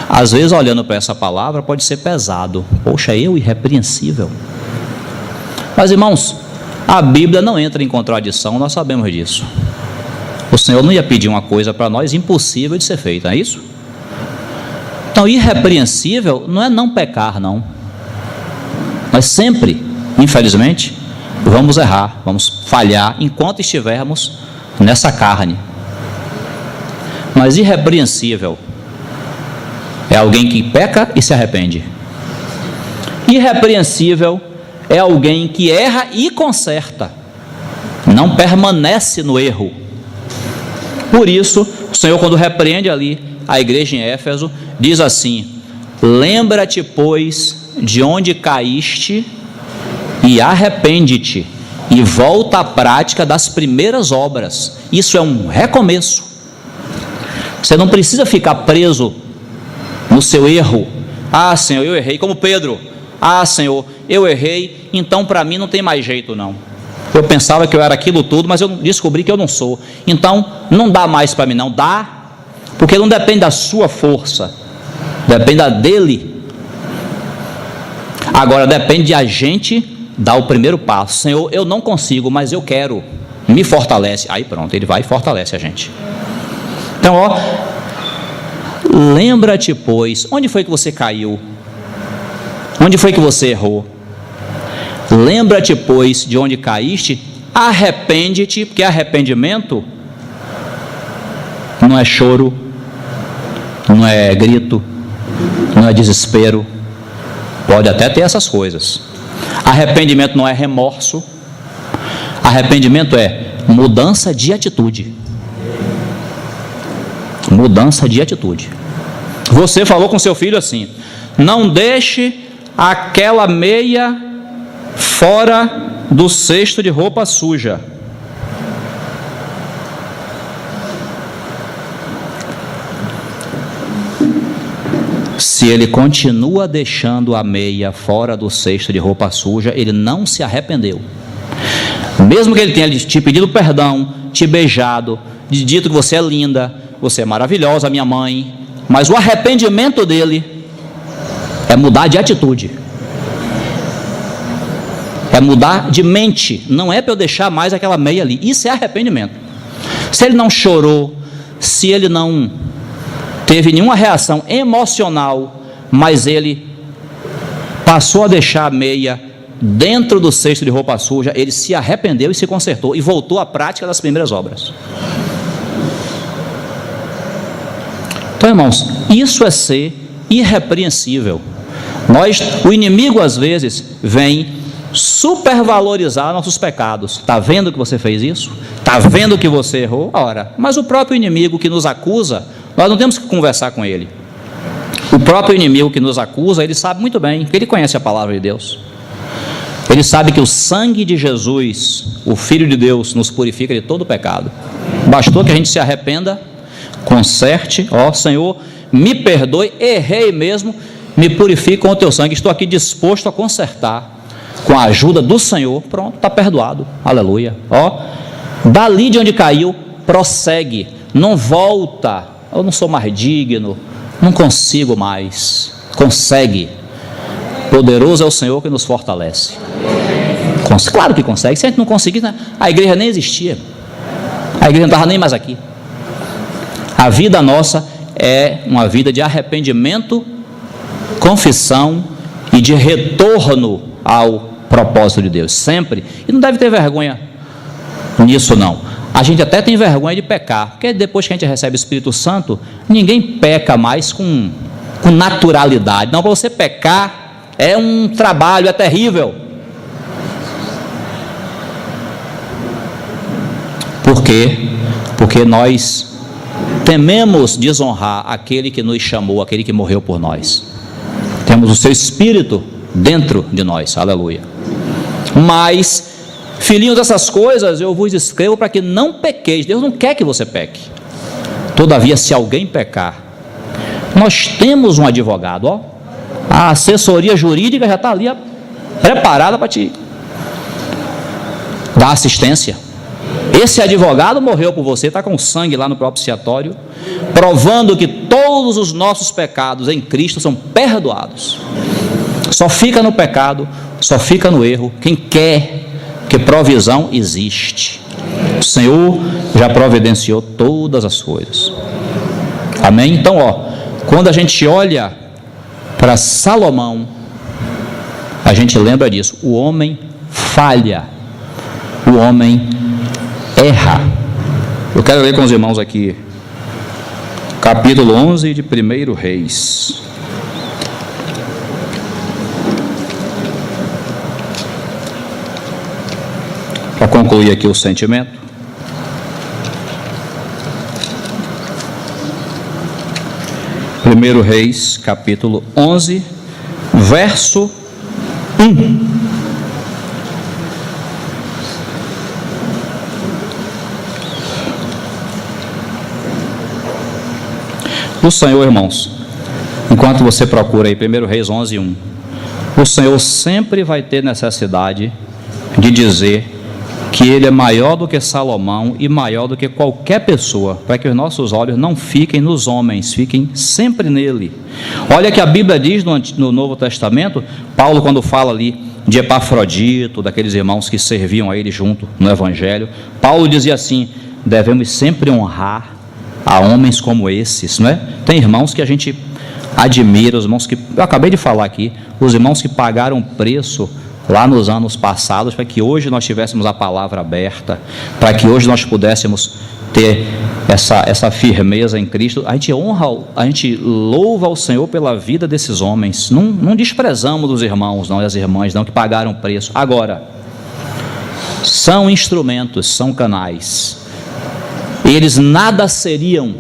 Às vezes, olhando para essa palavra, pode ser pesado. Poxa, eu irrepreensível. Mas, irmãos, a Bíblia não entra em contradição, nós sabemos disso. O Senhor não ia pedir uma coisa para nós impossível de ser feita, não é isso? Então, irrepreensível não é não pecar, não. Nós sempre, infelizmente, vamos errar, vamos falhar enquanto estivermos nessa carne. Mas irrepreensível é alguém que peca e se arrepende. Irrepreensível é alguém que erra e conserta, não permanece no erro. Por isso, o Senhor, quando repreende ali a igreja em Éfeso, diz assim: lembra-te, pois, de onde caíste e arrepende-te e volta à prática das primeiras obras. Isso é um recomeço. Você não precisa ficar preso no seu erro. Ah, Senhor, eu errei, como Pedro. Ah, Senhor, eu errei, então para mim não tem mais jeito não. Eu pensava que eu era aquilo tudo, mas eu descobri que eu não sou. Então não dá mais para mim não. Dá, porque não depende da sua força, depende da dele. Agora depende de a gente dar o primeiro passo. Senhor, eu não consigo, mas eu quero, me fortalece. Aí pronto, ele vai e fortalece a gente. Então, ó, lembra-te, pois, onde foi que você caiu? Onde foi que você errou? Lembra-te, pois, de onde caíste, arrepende-te, porque arrependimento não é choro, não é grito, não é desespero. Pode até ter essas coisas. Arrependimento não é remorso. Arrependimento é mudança de atitude. Mudança de atitude. Você falou com seu filho assim: não deixe aquela meia fora do cesto de roupa suja. Se ele continua deixando a meia fora do cesto de roupa suja, ele não se arrependeu. Mesmo que ele tenha te pedido perdão, te beijado, dito que você é linda, você é maravilhosa, minha mãe, mas o arrependimento dele é mudar de atitude, é mudar de mente. Não é para eu deixar mais aquela meia ali. Isso é arrependimento. Se ele não chorou, se ele não teve nenhuma reação emocional, mas ele passou a deixar a meia dentro do cesto de roupa suja, ele se arrependeu e se consertou e voltou à prática das primeiras obras. Então, irmãos, isso é ser irrepreensível. O inimigo às vezes vem supervalorizar nossos pecados. Está vendo que você fez isso? Está vendo que você errou? Ora, mas o próprio inimigo que nos acusa, nós não temos que conversar com ele. O próprio inimigo que nos acusa, ele sabe muito bem, porque ele conhece a palavra de Deus. Ele sabe que o sangue de Jesus, o Filho de Deus, nos purifica de todo o pecado. Bastou que a gente se arrependa, conserte, ó Senhor, me perdoe, errei mesmo, me purifique com o teu sangue, estou aqui disposto a consertar, com a ajuda do Senhor. Pronto, está perdoado, aleluia. Ó, dali de onde caiu, prossegue, não volta. Eu não sou mais digno, não consigo mais. Consegue. Poderoso é o Senhor que nos fortalece. Claro que consegue. Se a gente não conseguir, a igreja nem existia, a igreja não estava nem mais aqui. A vida nossa é uma vida de arrependimento, confissão e de retorno ao propósito de Deus, sempre. E não deve ter vergonha nisso não. A gente até tem vergonha de pecar, porque depois que a gente recebe o Espírito Santo, ninguém peca mais com naturalidade. Não, para você pecar é um trabalho, é terrível. Por quê? Porque nós tememos desonrar aquele que nos chamou, aquele que morreu por nós. Temos o seu Espírito dentro de nós, aleluia. Mas, filhinhos, essas coisas eu vos escrevo para que não pequeis. Deus não quer que você peque. Todavia, se alguém pecar, nós temos um advogado, ó. A assessoria jurídica já está ali, ó, preparada para te dar assistência. Esse advogado morreu por você, está com sangue lá no propiciatório, provando que todos os nossos pecados em Cristo são perdoados. Só fica no pecado, só fica no erro quem quer, que provisão existe. O Senhor já providenciou todas as coisas. Amém? Então, ó, quando a gente olha para Salomão, a gente lembra disso. O homem falha, o homem erra. Eu quero ler com os irmãos aqui capítulo 11 de 1 Reis. Para concluir aqui o sentimento. 1 Reis, capítulo 11, verso 1. O Senhor, irmãos, enquanto você procura aí 1 Reis 11, 1, o Senhor sempre vai ter necessidade de dizer que Ele é maior do que Salomão e maior do que qualquer pessoa, para que os nossos olhos não fiquem nos homens, fiquem sempre nele. Olha que a Bíblia diz no Novo Testamento, Paulo, quando fala ali de Epafrodito, daqueles irmãos que serviam a ele junto no Evangelho, Paulo dizia assim: devemos sempre honrar a homens como esses, não é? Tem irmãos que a gente admira, os irmãos que, eu acabei de falar aqui, os irmãos que pagaram preço lá nos anos passados, para que hoje nós tivéssemos a palavra aberta, para que hoje nós pudéssemos ter essa firmeza em Cristo. A gente honra, a gente louva ao Senhor pela vida desses homens, não desprezamos os irmãos, não, e as irmãs, não, que pagaram preço. Agora, são instrumentos, são canais, eles nada seriam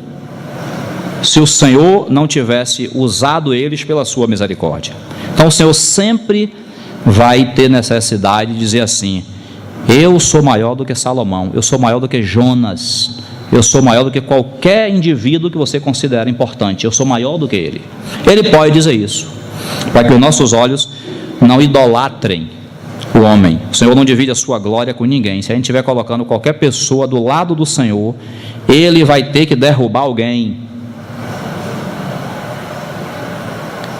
se o Senhor não tivesse usado eles pela sua misericórdia. Então o Senhor sempre vai ter necessidade de dizer assim: eu sou maior do que Salomão, eu sou maior do que Jonas, eu sou maior do que qualquer indivíduo que você considera importante, eu sou maior do que ele. Ele pode dizer isso, para que os nossos olhos não idolatrem o homem. O Senhor não divide a sua glória com ninguém. Se a gente estiver colocando qualquer pessoa do lado do Senhor, Ele vai ter que derrubar alguém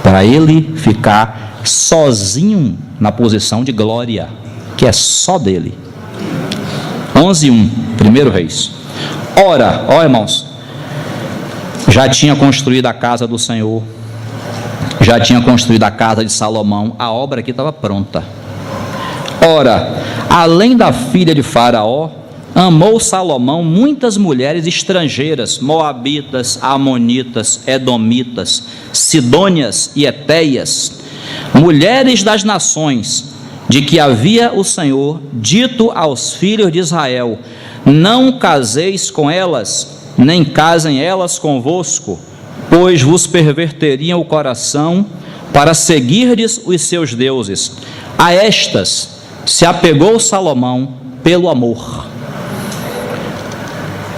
para Ele ficar sozinho na posição de glória, que é só dele. 11:1, 1 Reis. Ora, ó irmãos, já tinha construído a casa do Senhor, já tinha construído a casa de Salomão, a obra aqui estava pronta. Ora, além da filha de Faraó, amou Salomão muitas mulheres estrangeiras, moabitas, amonitas, edomitas, sidônias e etéias, mulheres das nações, de que havia o Senhor dito aos filhos de Israel: não caseis com elas, nem casem elas convosco, pois vos perverteriam o coração para seguirdes os seus deuses. A estas se apegou Salomão pelo amor.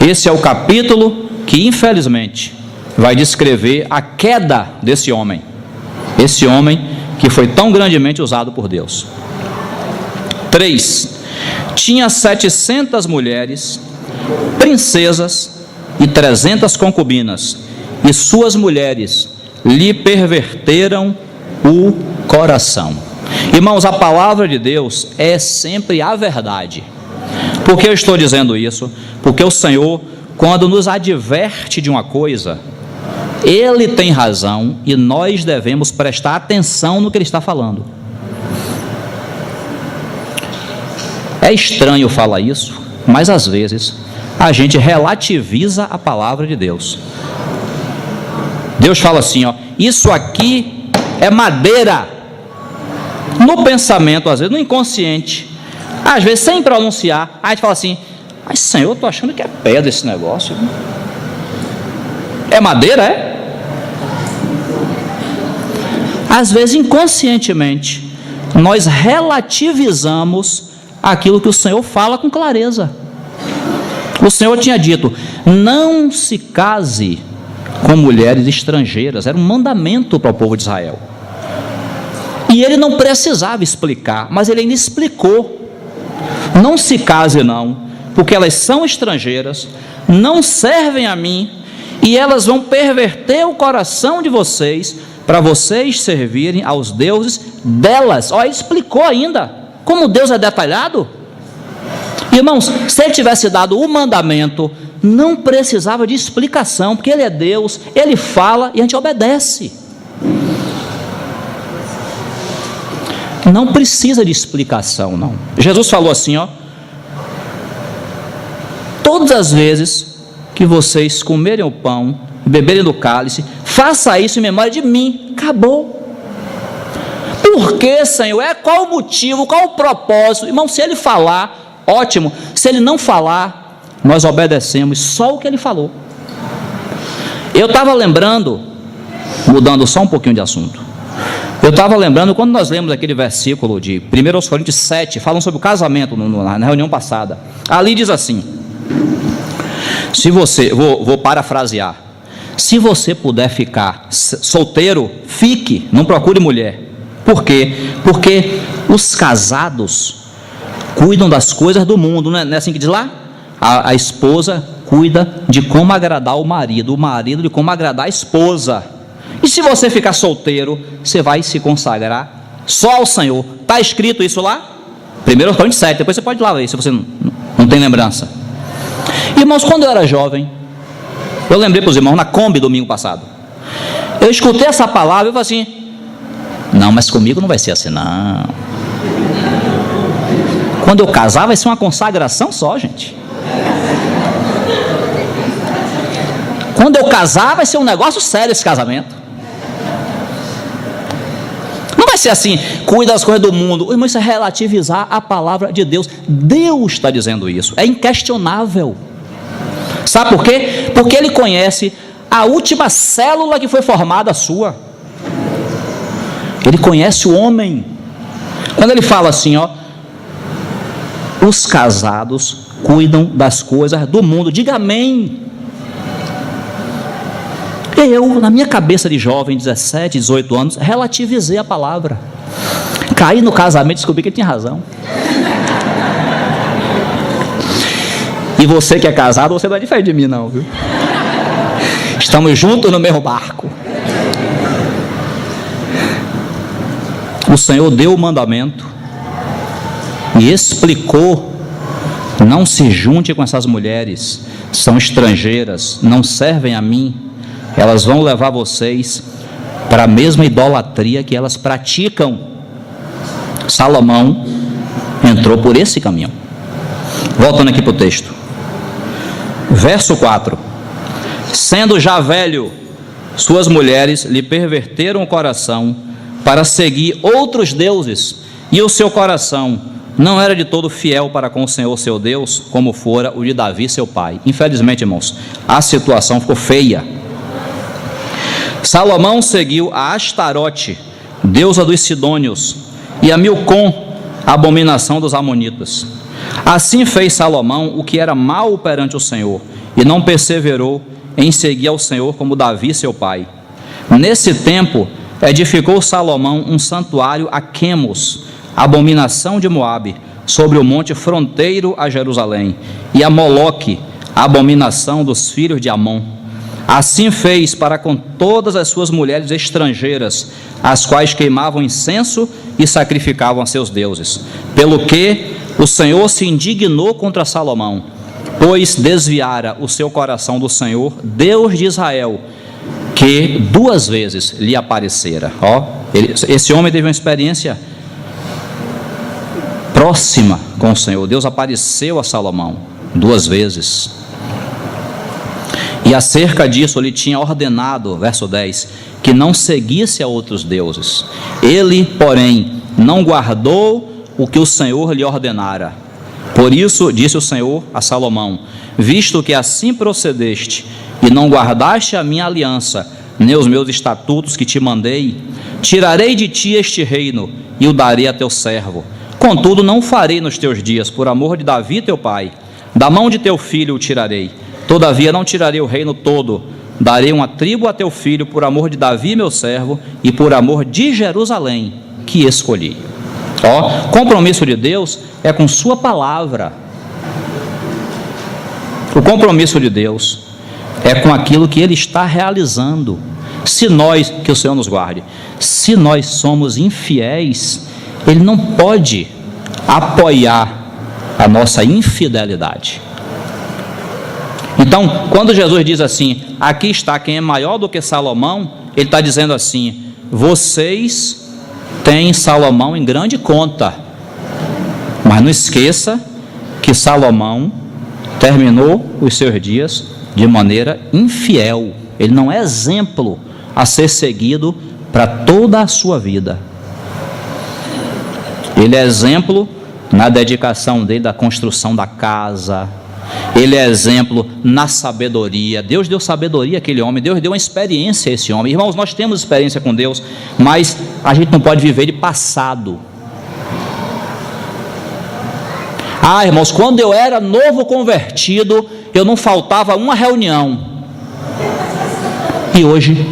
Esse é o capítulo que, infelizmente, vai descrever a queda desse homem. Esse homem que foi tão grandemente usado por Deus. 3. Tinha 700 mulheres, princesas e 300 concubinas, e suas mulheres lhe perverteram o coração. Irmãos, a palavra de Deus é sempre a verdade. Por que eu estou dizendo isso? Porque o Senhor, quando nos adverte de uma coisa, Ele tem razão e nós devemos prestar atenção no que Ele está falando. É estranho falar isso, mas às vezes a gente relativiza a palavra de Deus. Deus fala assim, ó, isso aqui é madeira. No pensamento, às vezes, no inconsciente, às vezes sem pronunciar, a gente fala assim: mas Senhor, eu estou achando que é pedra esse negócio. É madeira, é? Às vezes, inconscientemente, nós relativizamos aquilo que o Senhor fala com clareza. O Senhor tinha dito: não se case com mulheres estrangeiras. Era um mandamento para o povo de Israel. E ele não precisava explicar, mas ele ainda explicou: não se case não, porque elas são estrangeiras, não servem a mim, e elas vão perverter o coração de vocês, para vocês servirem aos deuses delas. Olha, ele explicou ainda, como Deus é detalhado. Irmãos, se ele tivesse dado o mandamento, não precisava de explicação, porque ele é Deus, ele fala e a gente obedece. Não precisa de explicação, não. Jesus falou assim, ó: todas as vezes que vocês comerem o pão, beberem do cálice, faça isso em memória de mim. Acabou. Por que, Senhor? Qual o motivo, qual o propósito? Irmão, se ele falar, ótimo. Se ele não falar, nós obedecemos só o que ele falou. Eu estava lembrando Mudando só um pouquinho de assunto. Eu estava lembrando, quando nós lemos aquele versículo de 1 Coríntios 7, falam sobre o casamento na reunião passada. Ali diz assim, se você, vou parafrasear, se você puder ficar solteiro, fique, não procure mulher. Por quê? Porque os casados cuidam das coisas do mundo, não é assim que diz lá? A esposa cuida de como agradar o marido de como agradar a esposa. E se você ficar solteiro, você vai se consagrar só ao Senhor. Está escrito isso lá? 1 Coríntios 7, depois você pode ir lá ver, se você não tem lembrança. Irmãos, quando eu era jovem, eu lembrei para os irmãos na Kombi domingo passado. Eu escutei essa palavra e falei assim, não, mas comigo não vai ser assim não. Quando eu casar vai ser uma consagração só, gente. Quando eu casar vai ser um negócio sério esse casamento. Não vai ser assim, cuida das coisas do mundo. Irmão, isso é relativizar a palavra de Deus. Deus está dizendo isso, é inquestionável. Sabe por quê? Porque Ele conhece a última célula que foi formada sua. Ele conhece o homem. Quando Ele fala assim, ó, os casados cuidam das coisas do mundo. Diga amém. Eu, na minha cabeça de jovem, 17, 18 anos, relativizei a palavra. Caí no casamento e descobri que ele tinha razão. E você que é casado, você não é diferente de mim não, viu? Estamos juntos no mesmo barco. O Senhor deu o mandamento e explicou: não se junte com essas mulheres, são estrangeiras, não servem a mim. Elas vão levar vocês para a mesma idolatria que elas praticam. Salomão entrou por esse caminho. Voltando aqui para o texto. Verso 4. Sendo já velho, suas mulheres lhe perverteram o coração para seguir outros deuses, e o seu coração não era de todo fiel para com o Senhor seu Deus, como fora o de Davi seu pai. Infelizmente, irmãos, a situação ficou feia. Salomão seguiu a Astarote, deusa dos Sidônios, e a Milcom, abominação dos Amonitas. Assim fez Salomão o que era mal perante o Senhor, e não perseverou em seguir ao Senhor como Davi seu pai. Nesse tempo, edificou Salomão um santuário a Quemos, abominação de Moabe, sobre o monte fronteiro a Jerusalém, e a Moloque, abominação dos filhos de Amon. Assim fez para com todas as suas mulheres estrangeiras, as quais queimavam incenso e sacrificavam a seus deuses. Pelo que o Senhor se indignou contra Salomão, pois desviara o seu coração do Senhor, Deus de Israel, que 2 vezes lhe aparecera. Esse homem teve uma experiência próxima com o Senhor. Deus apareceu a Salomão 2 vezes. E acerca disso ele tinha ordenado, verso 10, que não seguisse a outros deuses. Ele, porém, não guardou o que o Senhor lhe ordenara. Por isso disse o Senhor a Salomão: visto que assim procedeste e não guardaste a minha aliança, nem os meus estatutos que te mandei, tirarei de ti este reino e o darei a teu servo. Contudo não farei nos teus dias, por amor de Davi teu pai. Da mão de teu filho o tirarei. Todavia não tirarei o reino todo, darei uma tribo a teu filho, por amor de Davi meu servo, e por amor de Jerusalém, que escolhi. Compromisso de Deus é com sua palavra. O compromisso de Deus é com aquilo que Ele está realizando. Se nós, que o Senhor nos guarde, se nós somos infiéis, Ele não pode apoiar a nossa infidelidade. Então, quando Jesus diz assim, aqui está quem é maior do que Salomão, Ele está dizendo assim, vocês têm Salomão em grande conta, mas não esqueça que Salomão terminou os seus dias de maneira infiel. Ele não é exemplo a ser seguido para toda a sua vida. Ele é exemplo na dedicação dele da construção da casa, Ele é exemplo na sabedoria. Deus deu sabedoria àquele homem, Deus deu uma experiência a esse homem. Irmãos, nós temos experiência com Deus, mas a gente não pode viver de passado. Ah, irmãos, quando eu era novo convertido, eu não faltava uma reunião. E hoje?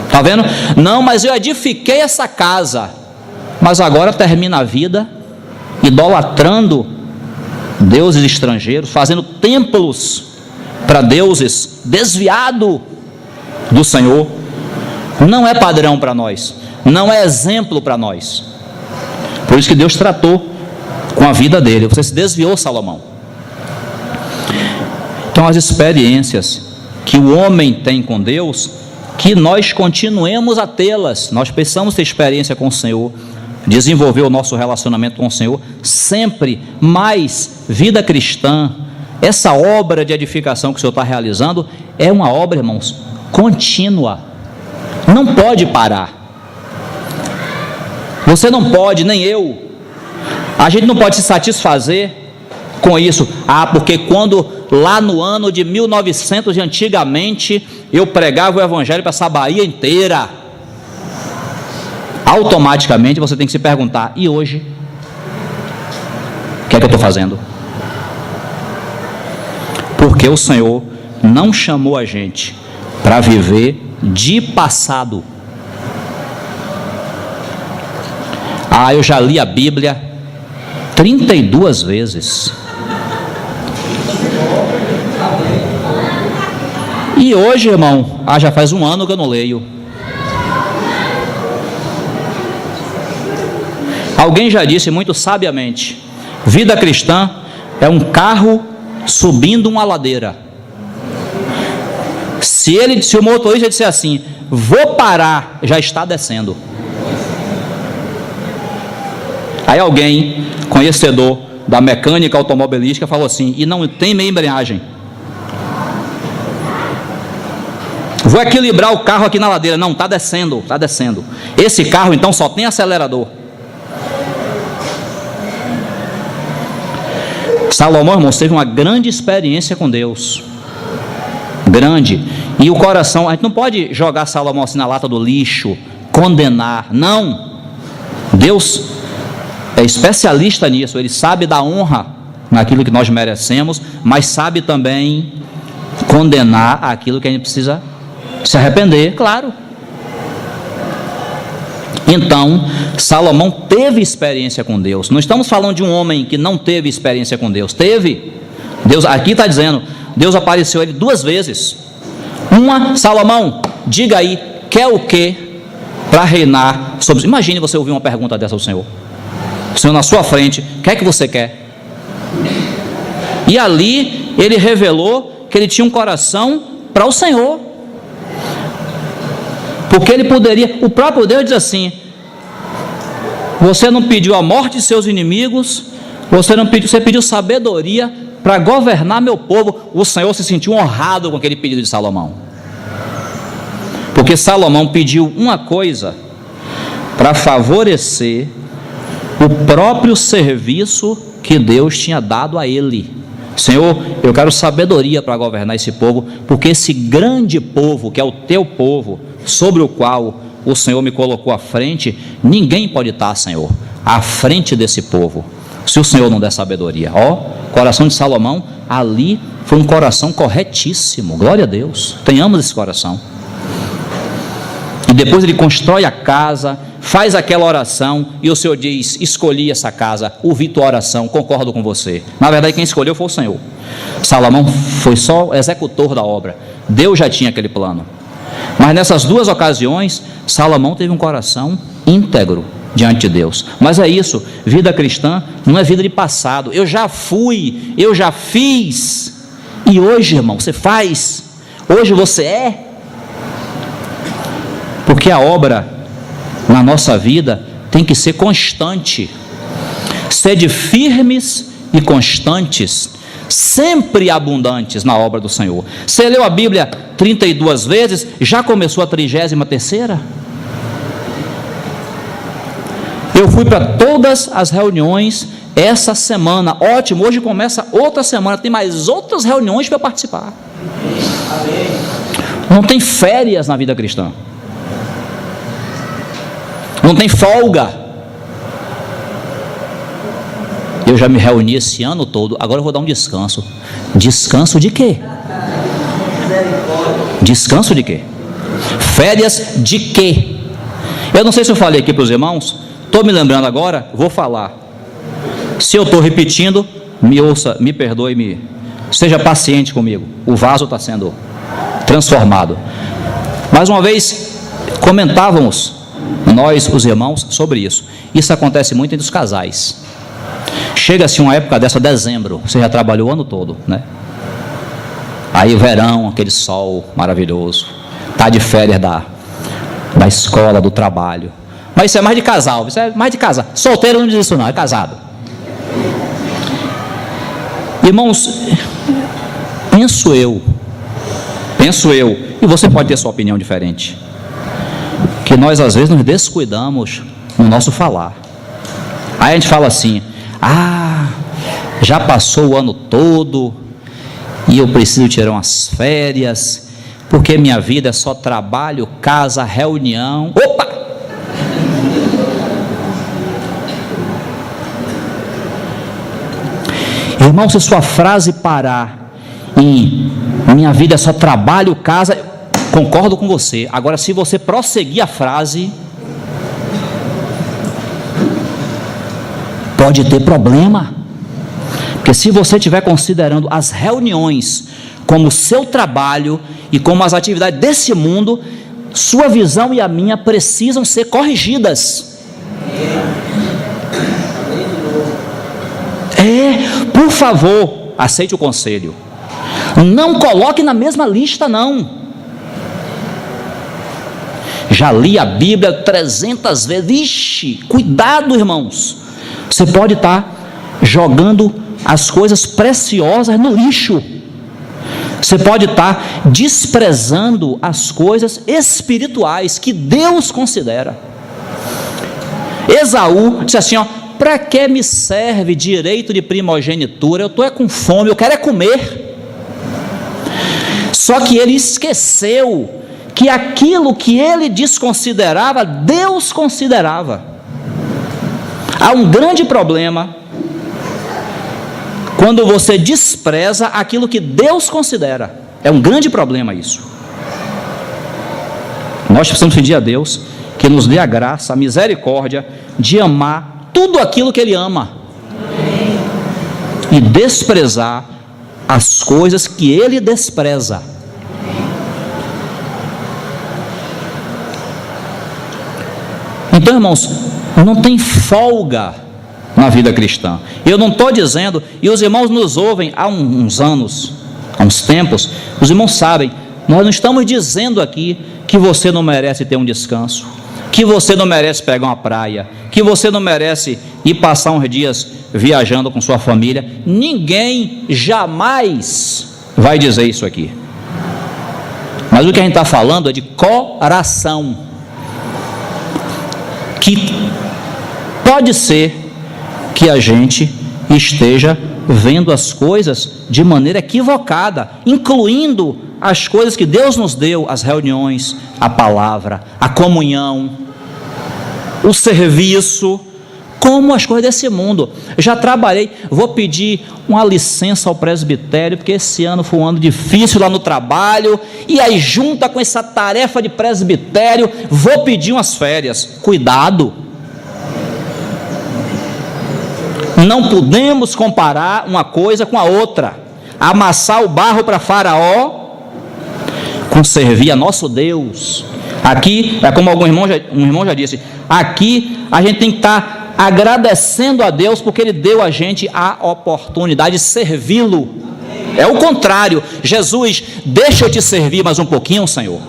Está vendo? Não, mas eu edifiquei essa casa, mas agora termina a vida idolatrando deuses estrangeiros, fazendo templos para deuses, desviado do Senhor. Não é padrão para nós, não é exemplo para nós. Por isso que Deus tratou com a vida dele. Você se desviou, Salomão. Então, as experiências que o homem tem com Deus, que nós continuemos a tê-las. Nós precisamos ter experiência com o Senhor, desenvolver o nosso relacionamento com o Senhor sempre mais. Vida cristã, essa obra de edificação que o Senhor está realizando, é uma obra, irmãos, contínua, não pode parar. Você não pode, nem eu, a gente não pode se satisfazer com isso. Ah, porque quando lá no ano de 1900 de antigamente eu pregava o evangelho para essa Bahia inteira, automaticamente você tem que se perguntar: e hoje? O que é que eu estou fazendo? Porque o Senhor não chamou a gente para viver de passado. Ah, eu já li a Bíblia 32 vezes. E hoje, irmão, já faz um ano que eu não leio. Alguém já disse muito sabiamente: vida cristã é um carro subindo uma ladeira. Se o motorista disser assim, vou parar, já está descendo. Aí alguém, conhecedor da mecânica automobilística, falou assim: e não tem meia embreagem. Vou equilibrar o carro aqui na ladeira. Não, está descendo, está descendo. Esse carro então só tem acelerador. Salomão, irmãos, teve uma grande experiência com Deus. Grande. E o coração, a gente não pode jogar Salomão assim na lata do lixo, condenar. Não. Deus é especialista nisso. Ele sabe dar honra naquilo que nós merecemos, mas sabe também condenar aquilo que a gente precisa se arrepender, claro. Então, Salomão teve experiência com Deus. Não estamos falando de um homem que não teve experiência com Deus. Teve. Deus, aqui está dizendo, Deus apareceu a ele 2 vezes. Uma, Salomão, diga aí, quer o que para reinar sobre... Imagine você ouvir uma pergunta dessa ao Senhor. O Senhor na sua frente, o que é que você quer? E ali, ele revelou que ele tinha um coração para o Senhor. Porque ele poderia, o próprio Deus diz assim: você não pediu a morte de seus inimigos, você pediu sabedoria para governar meu povo. O Senhor se sentiu honrado com aquele pedido de Salomão, porque Salomão pediu uma coisa para favorecer o próprio serviço que Deus tinha dado a ele. Senhor, eu quero sabedoria para governar esse povo, porque esse grande povo, que é o teu povo, sobre o qual o Senhor me colocou à frente, ninguém pode estar, Senhor, à frente desse povo, se o Senhor não der sabedoria. Coração de Salomão, ali foi um coração corretíssimo, glória a Deus, tenhamos esse coração. E depois ele constrói a casa, faz aquela oração, e o Senhor diz: escolhi essa casa, ouvi tua oração, concordo com você. Na verdade, quem escolheu foi o Senhor. Salomão foi só o executor da obra. Deus já tinha aquele plano. Mas nessas 2 ocasiões, Salomão teve um coração íntegro diante de Deus. Mas é isso, vida cristã não é vida de passado. Eu já fui, eu já fiz, e hoje, irmão, você faz. Hoje você é. Porque a obra na nossa vida tem que ser constante. Sede firmes e constantes, sempre abundantes na obra do Senhor. Você leu a Bíblia 32 vezes, já começou a 33ª? Eu fui para todas as reuniões essa semana. Ótimo, hoje começa outra semana. Tem mais outras reuniões para participar. Não tem férias na vida cristã. Não tem folga. Eu já me reuni esse ano todo. Agora eu vou dar um descanso. Descanso de quê? Descanso de quê? Férias de quê? Eu não sei se eu falei aqui para os irmãos. Estou me lembrando agora, vou falar. Se eu estou repetindo, me ouça, me perdoe, seja paciente comigo. O vaso está sendo transformado. Mais uma vez, comentávamos, nós, os irmãos, sobre isso. Isso acontece muito entre os casais. Chega-se uma época dessa, dezembro, você já trabalhou o ano todo, né? Aí verão, aquele sol maravilhoso. Está de férias da escola, do trabalho. Mas isso é mais de casal, isso é mais de casal. Solteiro não diz isso não, é casado. Irmãos, penso eu, e você pode ter sua opinião diferente, que nós às vezes nos descuidamos no nosso falar. Aí a gente fala assim: já passou o ano todo e eu preciso tirar umas férias, porque minha vida é só trabalho, casa, reunião. Opa! Irmão, se sua frase parar em minha vida é só trabalho, casa, concordo com você. Agora, se você prosseguir a frase, pode ter problema. Porque se você estiver considerando as reuniões como seu trabalho e como as atividades desse mundo, sua visão e a minha precisam ser corrigidas. Por favor, aceite o conselho. Não coloque na mesma lista, não. Já li a Bíblia 300 vezes. Ixi, cuidado, irmãos. Você pode estar jogando as coisas preciosas no lixo. Você pode estar desprezando as coisas espirituais que Deus considera. Esaú disse assim: para que me serve direito de primogenitura? Eu estou com fome, eu quero comer. Só que ele esqueceu que aquilo que ele desconsiderava, Deus considerava. Há um grande problema quando você despreza aquilo que Deus considera. É um grande problema isso. Nós precisamos pedir a Deus que nos dê a graça, a misericórdia de amar tudo aquilo que Ele ama e desprezar as coisas que Ele despreza. Então, irmãos, não tem folga na vida cristã. Eu não estou dizendo, e os irmãos nos ouvem há uns anos, há uns tempos, os irmãos sabem, nós não estamos dizendo aqui que você não merece ter um descanso, que você não merece pegar uma praia, que você não merece ir passar uns dias viajando com sua família. Ninguém jamais vai dizer isso aqui. Mas o que a gente está falando é de coração, que pode ser que a gente esteja vendo as coisas de maneira equivocada, incluindo as coisas que Deus nos deu, as reuniões, a palavra, a comunhão, o serviço, como as coisas desse mundo. Eu já trabalhei, vou pedir uma licença ao presbitério, porque esse ano foi um ano difícil lá no trabalho, e aí junta com essa tarefa de presbitério, vou pedir umas férias. Cuidado! Não podemos comparar uma coisa com a outra. Amassar o barro para Faraó com servir a nosso Deus. Aqui, é como um irmão já disse, aqui a gente tem que estar agradecendo a Deus porque Ele deu a gente a oportunidade de servi-lo. É o contrário. Jesus, deixa eu te servir mais um pouquinho, Senhor.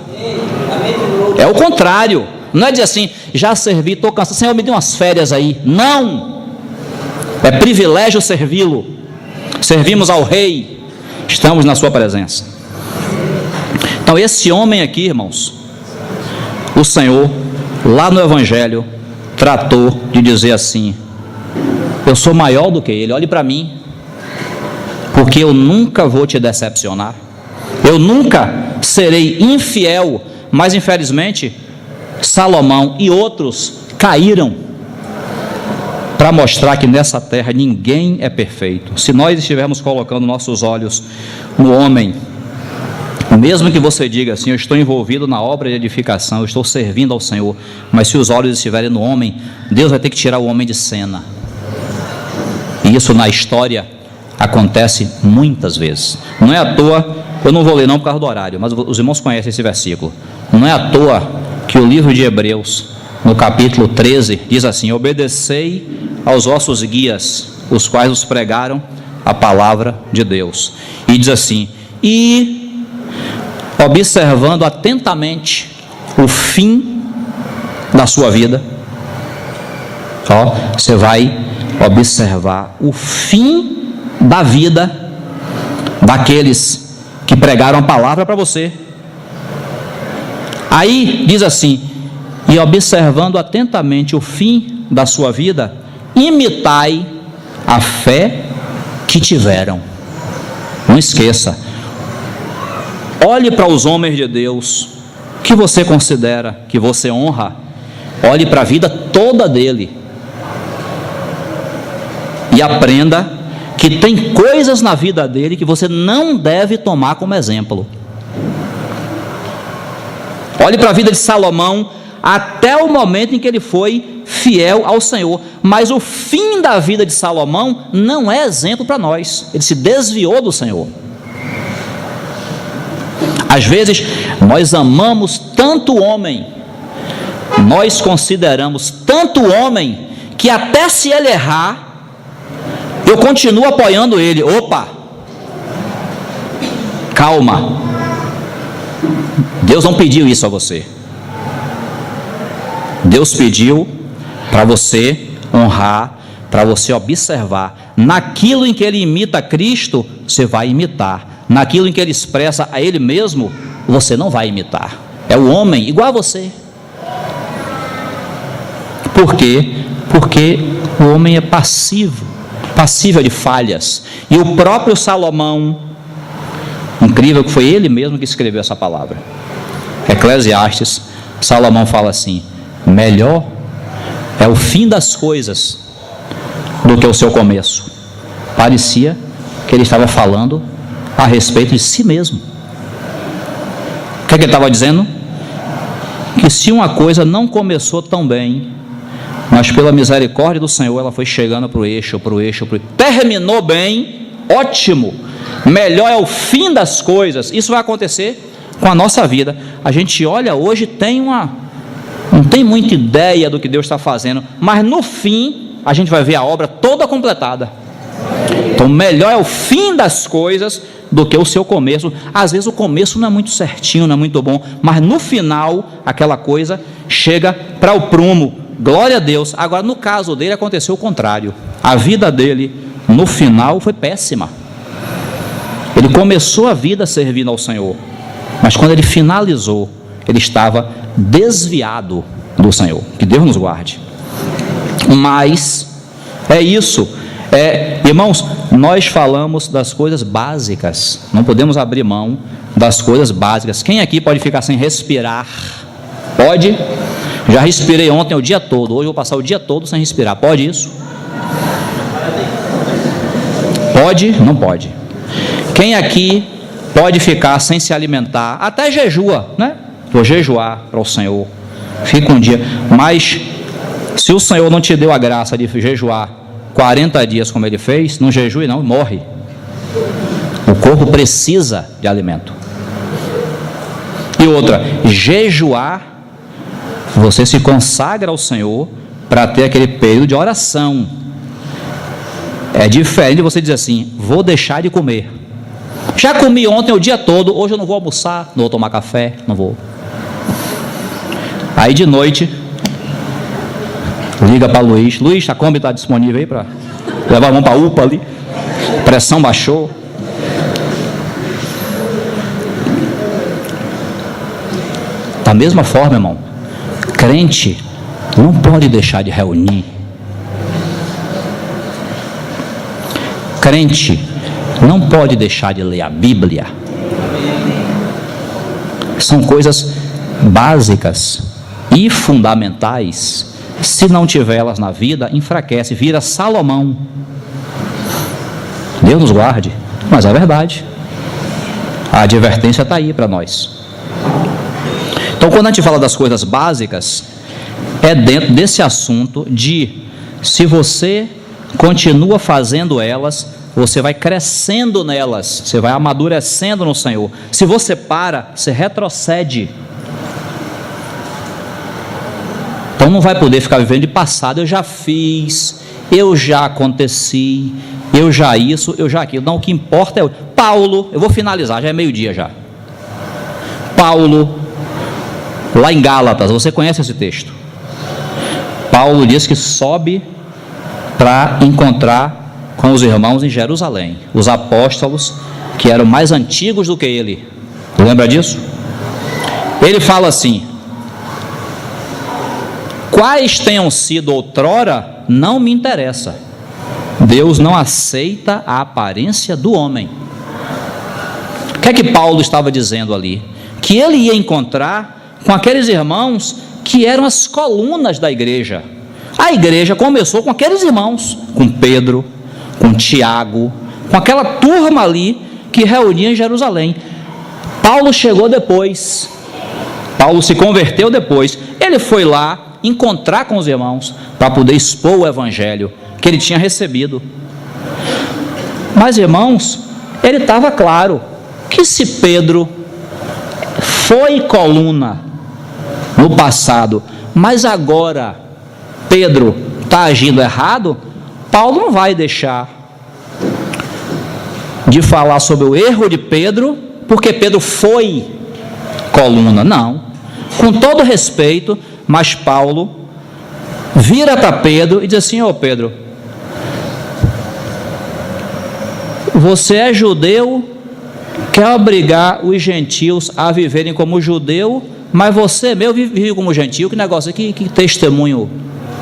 É o contrário. Não é dizer assim, já servi, estou cansado, Senhor, me dê umas férias aí. Não. É privilégio servi-lo. Servimos ao Rei, estamos na sua presença. Então esse homem aqui, irmãos, o Senhor, lá no Evangelho, tratou de dizer assim: eu sou maior do que ele, olhe para mim, porque eu nunca vou te decepcionar, eu nunca serei infiel. Mas infelizmente Salomão e outros caíram para mostrar que nessa terra ninguém é perfeito. Se nós estivermos colocando nossos olhos no homem, mesmo que você diga assim: eu estou envolvido na obra de edificação, eu estou servindo ao Senhor, mas se os olhos estiverem no homem, Deus vai ter que tirar o homem de cena. E isso na história acontece muitas vezes. Não é à toa, eu não vou ler não por causa do horário, mas os irmãos conhecem esse versículo. Não é à toa que o livro de Hebreus, no capítulo 13, diz assim: obedecei aos vossos guias, os quais nos pregaram a palavra de Deus. E diz assim: e observando atentamente o fim da sua vida, você vai observar o fim da vida daqueles que pregaram a palavra para você. Aí diz assim: e observando atentamente o fim da sua vida, imitai a fé que tiveram. Não esqueça, olhe para os homens de Deus que você considera, que você honra, olhe para a vida toda dele e aprenda que tem coisas na vida dele que você não deve tomar como exemplo. Olhe para a vida de Salomão até o momento em que ele foi fiel ao Senhor, mas o fim da vida de Salomão não é exemplo para nós. Ele se desviou do Senhor. Às vezes nós amamos tanto o homem, nós consideramos tanto o homem, que até se ele errar, eu continuo apoiando ele. Opa, calma, Deus não pediu isso a você. Deus pediu para você honrar, para você observar. Naquilo em que ele imita Cristo, você vai imitar. Naquilo em que ele expressa a ele mesmo, você não vai imitar. É o homem igual a você. Por quê? Porque o homem é passível de falhas. E o próprio Salomão, incrível que foi ele mesmo que escreveu essa palavra, Eclesiastes, Salomão fala assim: melhor é o fim das coisas do que o seu começo. Parecia que ele estava falando a respeito de si mesmo. O que é que ele estava dizendo? Que se uma coisa não começou tão bem, mas pela misericórdia do Senhor ela foi chegando para o eixo, terminou bem, ótimo. Melhor é o fim das coisas. Isso vai acontecer com a nossa vida. A gente olha hoje, não tem muita ideia do que Deus está fazendo, mas no fim a gente vai ver a obra toda completada. Então melhor é o fim das coisas do que o seu começo. Às vezes o começo não é muito certinho, não é muito bom, mas no final aquela coisa chega para o prumo. Glória a Deus. Agora no caso dele aconteceu o contrário. A vida dele no final foi péssima. Ele começou a vida servindo ao Senhor, mas quando ele finalizou, ele estava desviado do Senhor. Que Deus nos guarde. Mas é isso. Irmãos, nós falamos das coisas básicas, não podemos abrir mão das coisas básicas. Quem aqui pode ficar sem respirar? Pode? Já respirei ontem o dia todo, hoje eu vou passar o dia todo sem respirar. Pode isso? Pode? Não pode. Quem aqui pode ficar sem se alimentar? Até jejua, né? Vou jejuar para o Senhor, fica um dia. Mas se o Senhor não te deu a graça de jejuar 40 dias como ele fez, não jejue não, morre. O corpo precisa de alimento. E outra, jejuar, você se consagra ao Senhor para ter aquele período de oração. É diferente de você dizer assim: vou deixar de comer. Já comi ontem o dia todo, hoje eu não vou almoçar, não vou tomar café, não vou. Aí de noite, liga para Luiz: a Kombi está disponível aí para levar a mão para a UPA ali, pressão baixou. Da mesma forma, irmão, crente não pode deixar de reunir. Crente não pode deixar de ler a Bíblia. São coisas básicas e fundamentais. Se não tiver elas na vida, enfraquece, vira Salomão. Deus nos guarde, mas é verdade. A advertência está aí para nós. Então, quando a gente fala das coisas básicas, é dentro desse assunto de, se você continua fazendo elas, você vai crescendo nelas, você vai amadurecendo no Senhor. Se você para, você retrocede. Então não vai poder ficar vivendo de passado. Eu já fiz, eu já aconteci, eu já isso, eu já aquilo. Não, o que importa é Paulo. Eu vou finalizar, já é meio-dia já. Paulo, lá em Gálatas, você conhece esse texto? Paulo diz que sobe para encontrar com os irmãos em Jerusalém, os apóstolos que eram mais antigos do que ele. Lembra disso? Ele fala assim: quais tenham sido outrora, não me interessa. Deus não aceita a aparência do homem. O que é que Paulo estava dizendo ali? Que ele ia encontrar com aqueles irmãos que eram as colunas da igreja. A igreja começou com aqueles irmãos, com Pedro, com Tiago, com aquela turma ali que reunia em Jerusalém. Paulo chegou depois, Paulo se converteu depois. Ele foi lá encontrar com os irmãos para poder expor o evangelho que ele tinha recebido. Mas, irmãos, ele estava claro que se Pedro foi coluna no passado, mas agora Pedro está agindo errado, Paulo não vai deixar de falar sobre o erro de Pedro, porque Pedro foi coluna. Não, com todo respeito, mas Paulo vira para Pedro e diz assim: ô Pedro, você é judeu, quer obrigar os gentios a viverem como judeu, mas você mesmo vive como gentio. Que negócio, que testemunho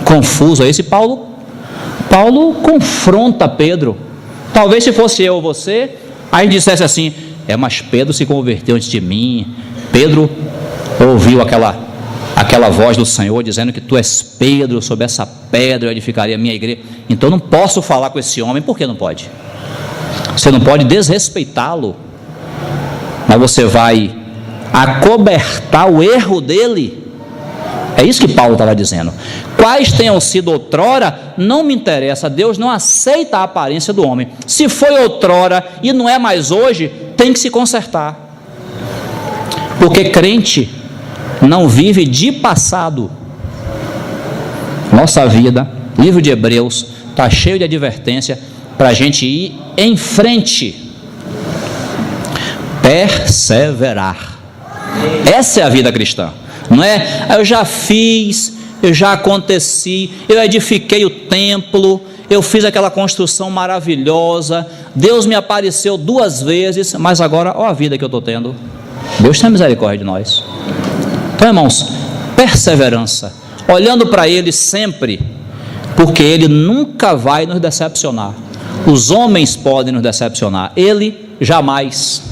confuso é esse? Paulo confronta Pedro. Talvez se fosse eu ou você, aí dissesse assim: mas Pedro se converteu antes de mim. Pedro ouviu aquela voz do Senhor dizendo que tu és Pedro, sobre essa pedra eu edificaria a minha igreja. Então não posso falar com esse homem. Por que não pode? Você não pode desrespeitá-lo, mas você vai acobertar o erro dele. É isso que Paulo estava dizendo. Quais tenham sido outrora, não me interessa. Deus não aceita a aparência do homem. Se foi outrora e não é mais hoje, tem que se consertar. Porque crente não vive de passado. Nossa vida, livro de Hebreus, está cheio de advertência para a gente ir em frente. Perseverar. Essa é a vida cristã. Não é, eu já fiz, eu já aconteci, eu edifiquei o templo, eu fiz aquela construção maravilhosa, Deus me apareceu 2 vezes, mas agora, olha a vida que eu estou tendo. Deus tem misericórdia de nós. Então, irmãos, perseverança, olhando para Ele sempre, porque Ele nunca vai nos decepcionar. Os homens podem nos decepcionar, Ele jamais.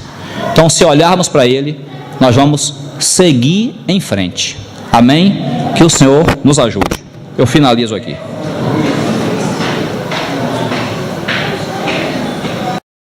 Então, se olharmos para Ele, nós vamos seguir em frente. Amém? Que o Senhor nos ajude. Eu finalizo aqui.